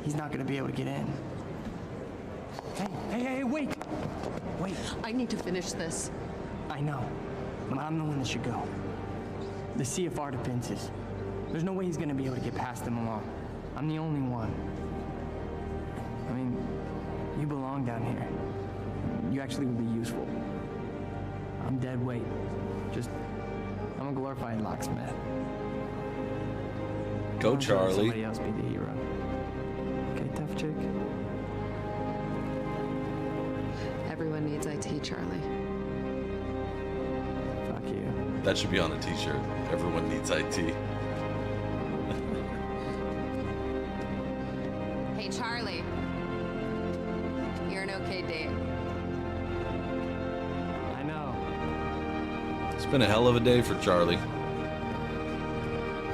He's not gonna be able to get in. Hey, wait! Wait. I need to finish this. I know, but I'm the one that should go. The CFR defenses. There's no way he's gonna be able to get past them alone. I'm the only one. I mean, you belong down here. You actually would be useful. I'm dead weight. I'm a glorified locksmith. Go, I'll let Charlie. Somebody else be the hero. Okay, tough chick. Everyone needs IT, Charlie. Fuck you. That should be on a t-shirt. Everyone needs IT. Hey, Charlie. You're an okay date. I know. It's been a hell of a day for Charlie.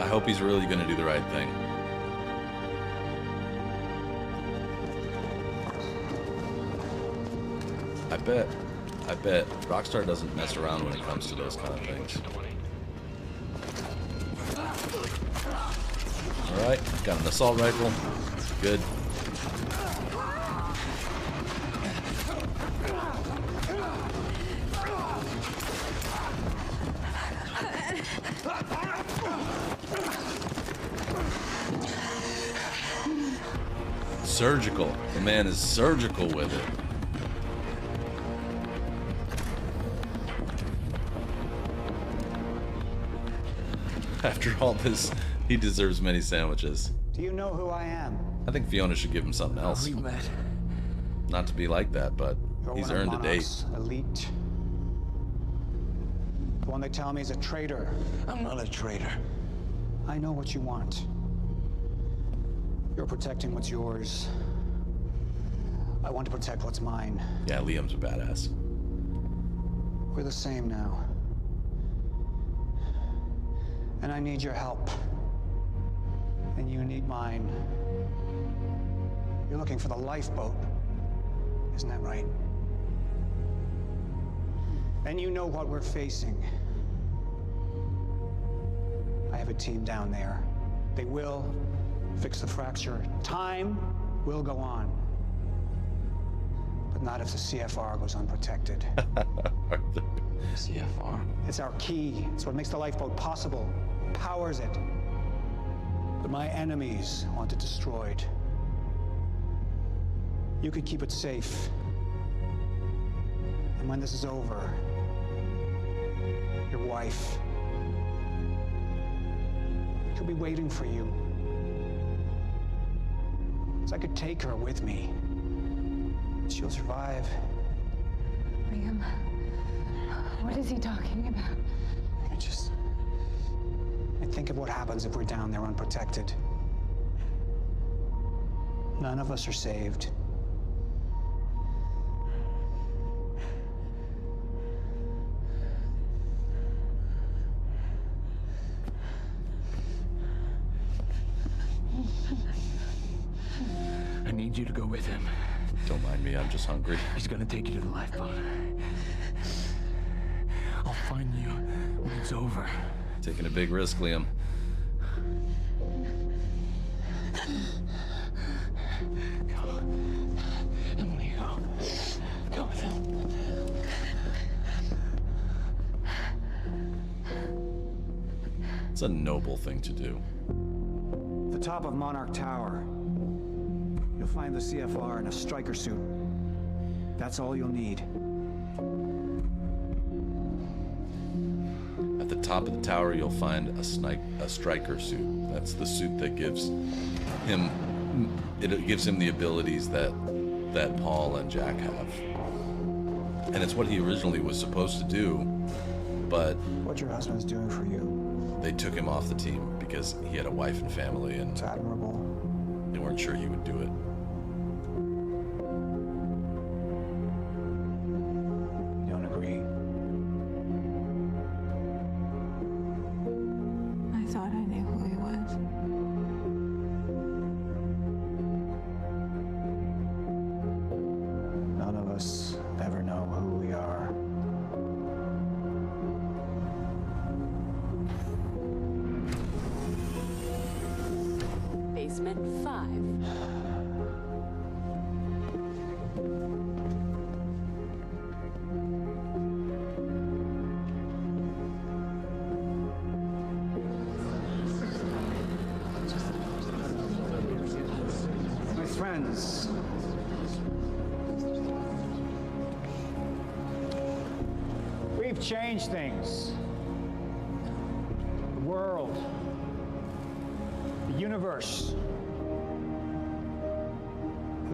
I hope he's really going to do the right thing. I bet Rockstar doesn't mess around when it comes to those kind of things. Alright, got an assault rifle. Good. Surgical. The man is surgical with it. After all this, he deserves many sandwiches. Do you know who I am? I think Fiona should give him something else. Not to be like that, but he's earned a date. Elite. The one they tell me is a traitor. I'm not a traitor. I know what you want. You're protecting what's yours. I want to protect what's mine. Yeah, Liam's a badass. We're the same now. And I need your help. And you need mine. You're looking for the lifeboat. Isn't that right? And you know what we're facing. I have a team down there. They will fix the fracture. Time will go on. But not if the CFR goes unprotected. CFR? It's our key. It's what makes the lifeboat possible. Powers it. But my enemies want it destroyed. You could keep it safe. And when this is over, your wife, she'll be waiting for you. So I could take her with me. She'll survive. Liam, what is he talking about? I think of what happens if we're down there unprotected. None of us are saved. I need you to go with him. Don't mind me, I'm just hungry. He's gonna take you to the lifeboat. I'll find you when it's over. Taking a big risk, Liam. Go. Emily, go. Go with him. It's a noble thing to do. At the top of Monarch Tower, you'll find the CFR in a striker suit. That's all you'll need. At the top of the tower, you'll find a striker suit. That's the suit that gives him the abilities that Paul and Jack have. And it's what he originally was supposed to do, but what your husband's doing for you. They took him off the team because he had a wife and family, and it's admirable. They weren't sure he would do it. Basement 5. My friends, we've changed things. The world, the universe.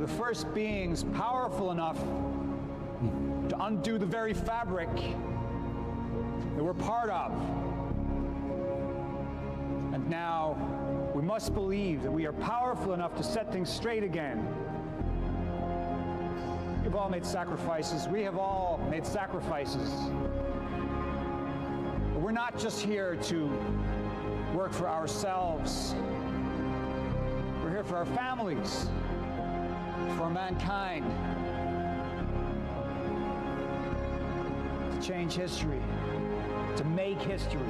The first beings powerful enough to undo the very fabric that we're part of. And now, we must believe that we are powerful enough to set things straight again. We've all made sacrifices. We have all made sacrifices. But we're not just here to work for ourselves. We're here for our families, for mankind. To change history, to make history.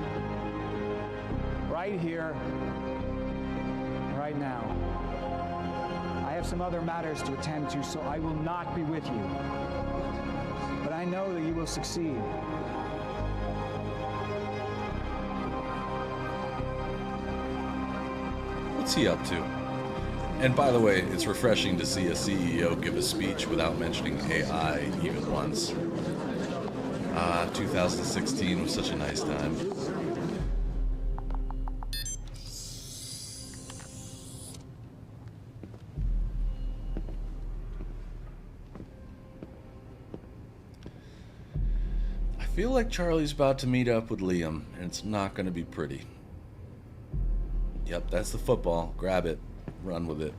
Right here, right now. I have some other matters to attend to, so I will not be with you. But I know that you will succeed. What's he up to? And by the way, it's refreshing to see a CEO give a speech without mentioning AI even once. 2016 was such a nice time. I feel like Charlie's about to meet up with Liam, and it's not going to be pretty. Yep, that's the football. Grab it. Run with it.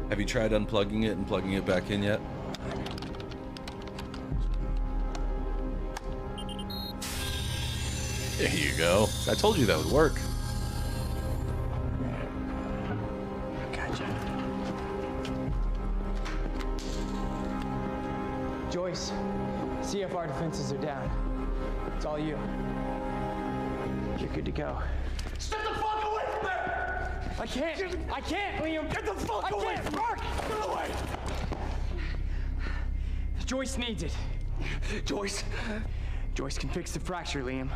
Have you tried unplugging it and plugging it back in yet? There you go. I told you that would work. Gotcha. Joyce, CFR defenses are down. It's all you. You're good to go. Step the fuck away from there! I can't, Liam! Get the fuck away from Mark! Get away! Joyce needs it. Joyce? Joyce can fix the fracture, Liam.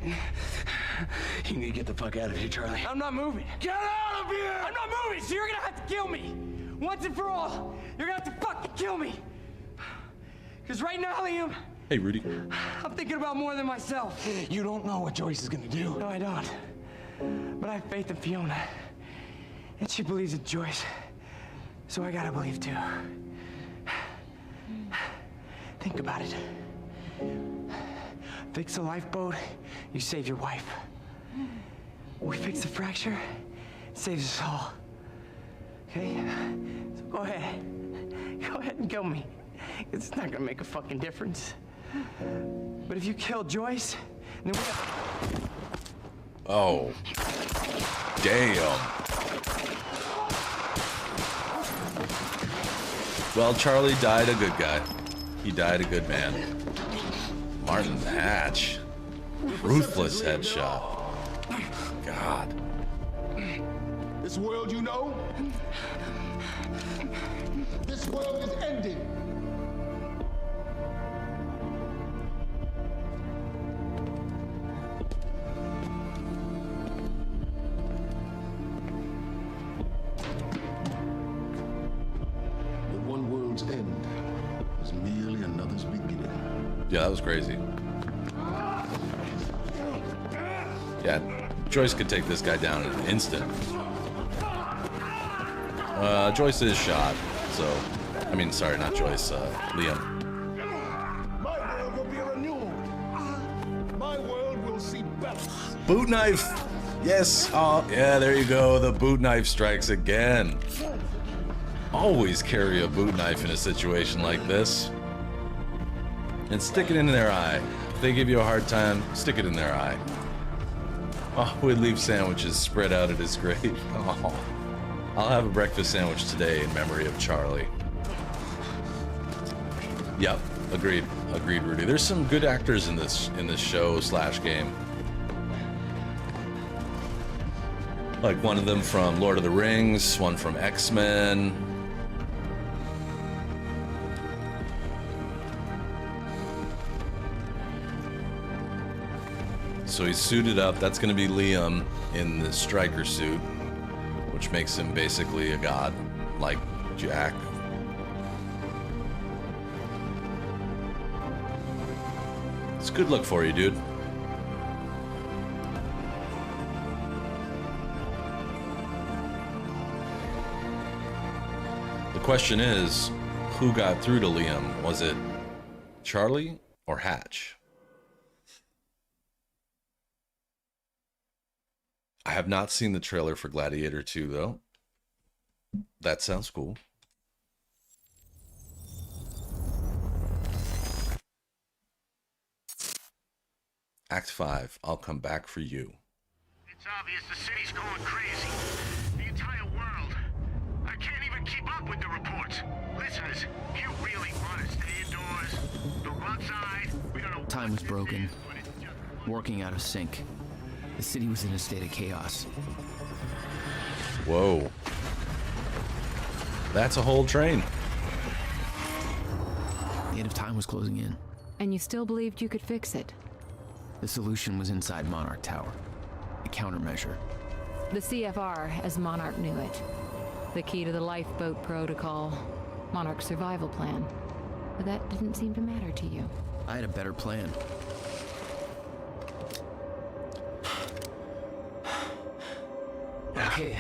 You need to get the fuck out of here, Charlie. I'm not moving. Get out of here! I'm not moving, so you're gonna have to kill me. Once and for all. You're gonna have to fucking kill me. Because right now, Liam... Hey, Rudy. I'm thinking about more than myself. You don't know what Joyce is gonna do. No, I don't. But I have faith in Fiona. And she believes in Joyce. So I gotta believe too. Think about it. Fix the lifeboat, you save your wife. We fix the fracture, it saves us all. Okay? So go ahead. Go ahead and kill me. It's not gonna make a fucking difference. But if you kill Joyce, then we have... Oh. Damn. Well, Charlie died a good guy. He died a good man. Martin Hatch. Ruthless headshot. God. This world you know? This world is ending. But one world's end is merely another's beginning. Yeah, that was crazy. Yeah, Joyce could take this guy down in an instant. Joyce is shot, so... I mean, sorry, not Joyce, Liam. My world will be renewed. My world will see better. Boot knife! Yes. Oh, yeah, there you go. The boot knife strikes again. Always carry a boot knife in a situation like this. And stick it in their eye. If they give you a hard time, stick it in their eye. Oh, we'd leave sandwiches spread out at his grave. Oh. I'll have a breakfast sandwich today in memory of Charlie. Yep, agreed. Agreed, Rudy. There's some good actors in this show / game. Like one of them from Lord of the Rings, one from X-Men. So he's suited up. That's going to be Liam in the striker suit, which makes him basically a god, like Jack. It's a good look for you, dude. The question is, who got through to Liam? Was it Charlie or Hatch? I have not seen the trailer for Gladiator 2, though. That sounds cool. Act 5, I'll come back for you. It's obvious the city's going crazy. The entire world. I can't even keep up with the reports. Listeners, you really want to stay indoors. Don't go outside. We don't know. Time was broken. Working out of sync. The city was in a state of chaos. Whoa. That's a whole train. The end of time was closing in. And you still believed you could fix it? The solution was inside Monarch Tower. A countermeasure. The CFR, as Monarch knew it. The key to the lifeboat protocol. Monarch's survival plan. But that didn't seem to matter to you. I had a better plan. Okay.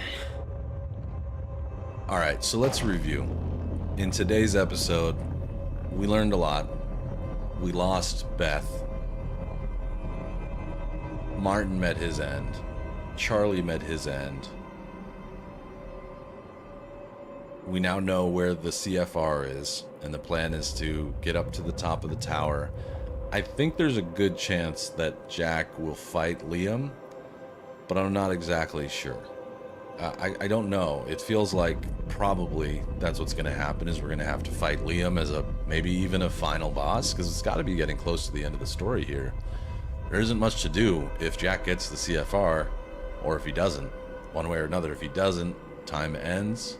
All right, so let's review. In today's episode, we learned a lot. We lost Beth. Martin met his end. Charlie met his end. We now know where the CFR is, and the plan is to get up to the top of the tower. I think there's a good chance that Jack will fight Liam, but I'm not exactly sure. I don't know. It feels like probably that's what's going to happen, is we're going to have to fight Liam as a maybe even a final boss, because it's got to be getting close to the end of the story here. There isn't much to do if Jack gets the CFR, or if he doesn't. One way or another, if he doesn't, time ends,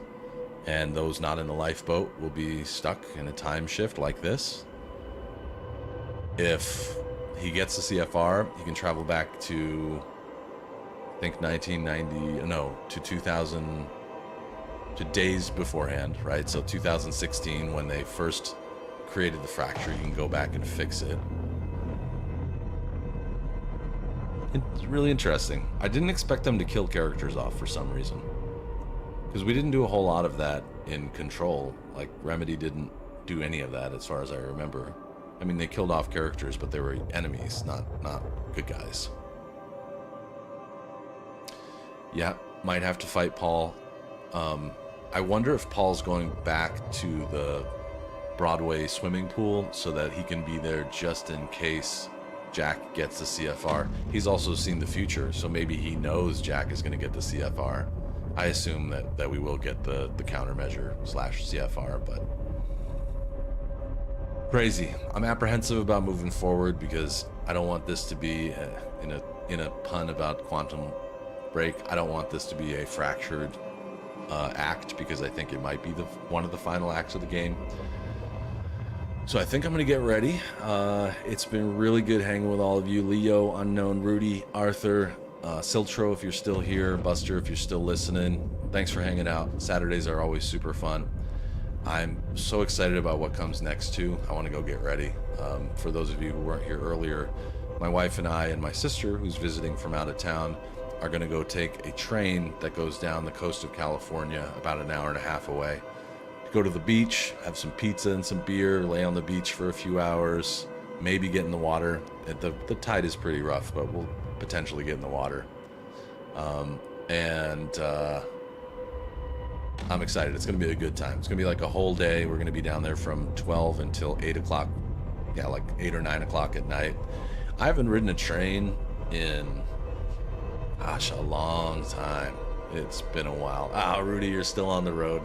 and those not in the lifeboat will be stuck in a time shift like this. If he gets the CFR, he can travel back to, I think 1990, no, to 2000, to days beforehand, right? So 2016, when they first created the fracture, you can go back and fix it. It's really interesting. I didn't expect them to kill characters off for some reason, because we didn't do a whole lot of that in Control. Like, Remedy didn't do any of that as far as I remember. I mean, they killed off characters, but they were enemies, not good guys. Yeah, might have to fight Paul. I wonder if Paul's going back to the Broadway swimming pool so that he can be there just in case Jack gets the CFR. He's also seen the future, so maybe he knows Jack is going to get the CFR. I assume that we will get the countermeasure / CFR, but crazy. I'm apprehensive about moving forward because I don't want this to be in a pun about Quantum Break. I don't want this to be a fractured act, because I think it might be one of the final acts of the game. So I think I'm gonna get ready. It's been really good hanging with all of you. Leo, Unknown, Rudy, Arthur, Siltro, if you're still here, Buster, if you're still listening. Thanks for hanging out. Saturdays are always super fun. I'm so excited about what comes next too. I want to go get ready. For those of you who weren't here earlier, my wife and I and my sister, who's visiting from out of town, are going to go take a train that goes down the coast of California, about an hour and a half away. Go to the beach, have some pizza and some beer, lay on the beach for a few hours, maybe get in the water. The tide is pretty rough, but we'll potentially get in the water. I'm excited. It's going to be a good time. It's going to be like a whole day. We're going to be down there from 12 until 8 o'clock. Yeah, like 8 or 9 o'clock at night. I haven't ridden a train in, gosh, a long time. It's been a while. Ah, Rudy, you're still on the road.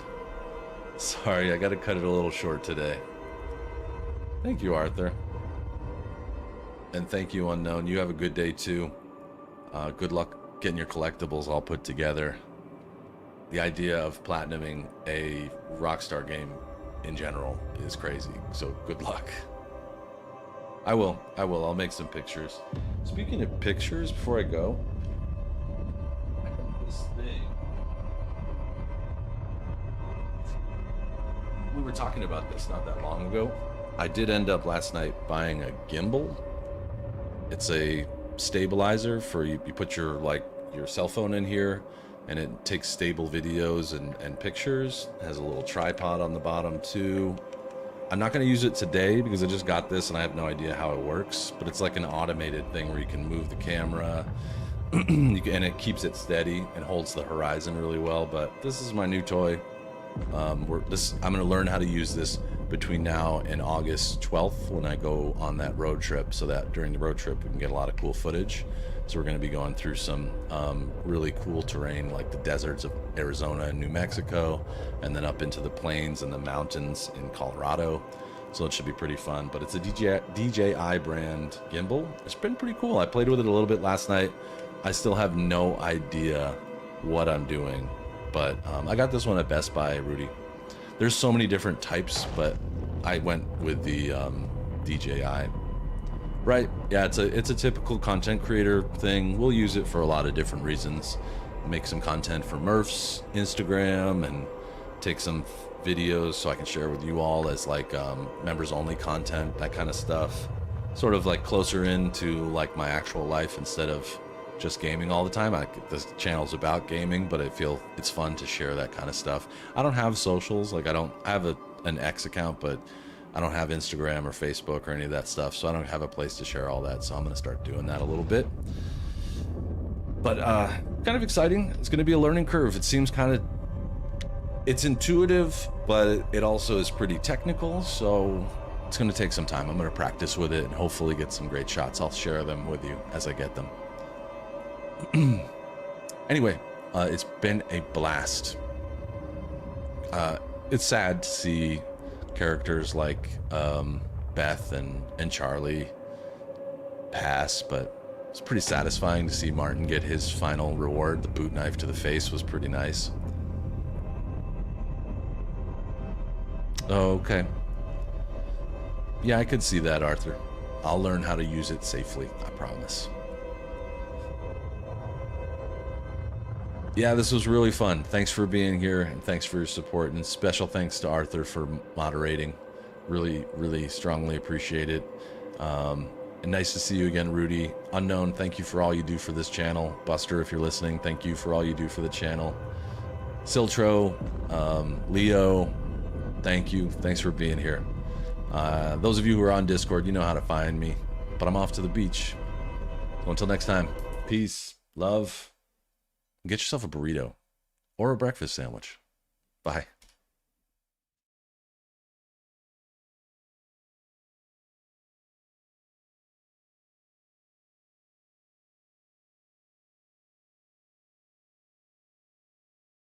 Sorry, I got to cut it a little short today. Thank you, Arthur. And thank you, Unknown. You have a good day, too. Good luck getting your collectibles all put together. The idea of platinuming a Rockstar game in general is crazy, so good luck. I will. I'll make some pictures. Speaking of pictures, before I go, I got this thing. We were talking about this not that long ago. I did end up last night buying a gimbal. It's a stabilizer for you. You put your cell phone in here, and it takes stable videos and pictures. It has a little tripod on the bottom too. I'm not going to use it today because I just got this and I have no idea how it works, but it's like an automated thing where you can move the camera and it keeps it steady and holds the horizon really well. But this is my new toy. I'm going to learn how to use this between now and August 12th when I go on that road trip, so that during the road trip we can get a lot of cool footage. So we're going to be going through some really cool terrain like the deserts of Arizona and New Mexico, and then up into the plains and the mountains in Colorado. So it should be pretty fun. But it's a DJI brand gimbal. It's been pretty cool. I played with it a little bit last night. I still have no idea what I'm doing, but I got this one at Best Buy, Rudy. There's so many different types, but I went with the DJI. Right, yeah, it's a typical content creator thing. We'll use it for a lot of different reasons. Make some content for Murph's Instagram and take some videos so I can share with you all as like members only content, that kind of stuff. Sort of like closer into like my actual life instead of just gaming all the time. This channel's about gaming, but I feel it's fun to share that kind of stuff. I don't have socials, like I have an X account, but I don't have Instagram or Facebook or any of that stuff, so I don't have a place to share all that, so I'm going to start doing that a little bit. But kind of exciting. It's going to be a learning curve. It seems it's intuitive, but it also is pretty technical, so it's going to take some time. I'm going to practice with it and hopefully get some great shots. I'll share them with you as I get them. Anyway, it's been a blast. It's sad to see characters like Beth and Charlie pass, but it's pretty satisfying to see Martin get his final reward. The boot knife to the face was pretty nice. Okay. Yeah, I could see that, Arthur. I'll learn how to use it safely, I promise. Yeah, this was really fun. Thanks for being here, and thanks for your support, and special thanks to Arthur for moderating. Really, really strongly appreciate it. And nice to see you again, Rudy. Unknown, thank you for all you do for this channel. Buster, if you're listening, thank you for all you do for the channel. Siltro, Leo, thank you. Thanks for being here. Those of you who are on Discord, you know how to find me, but I'm off to the beach. So until next time, peace, love. Get yourself a burrito or a breakfast sandwich. Bye.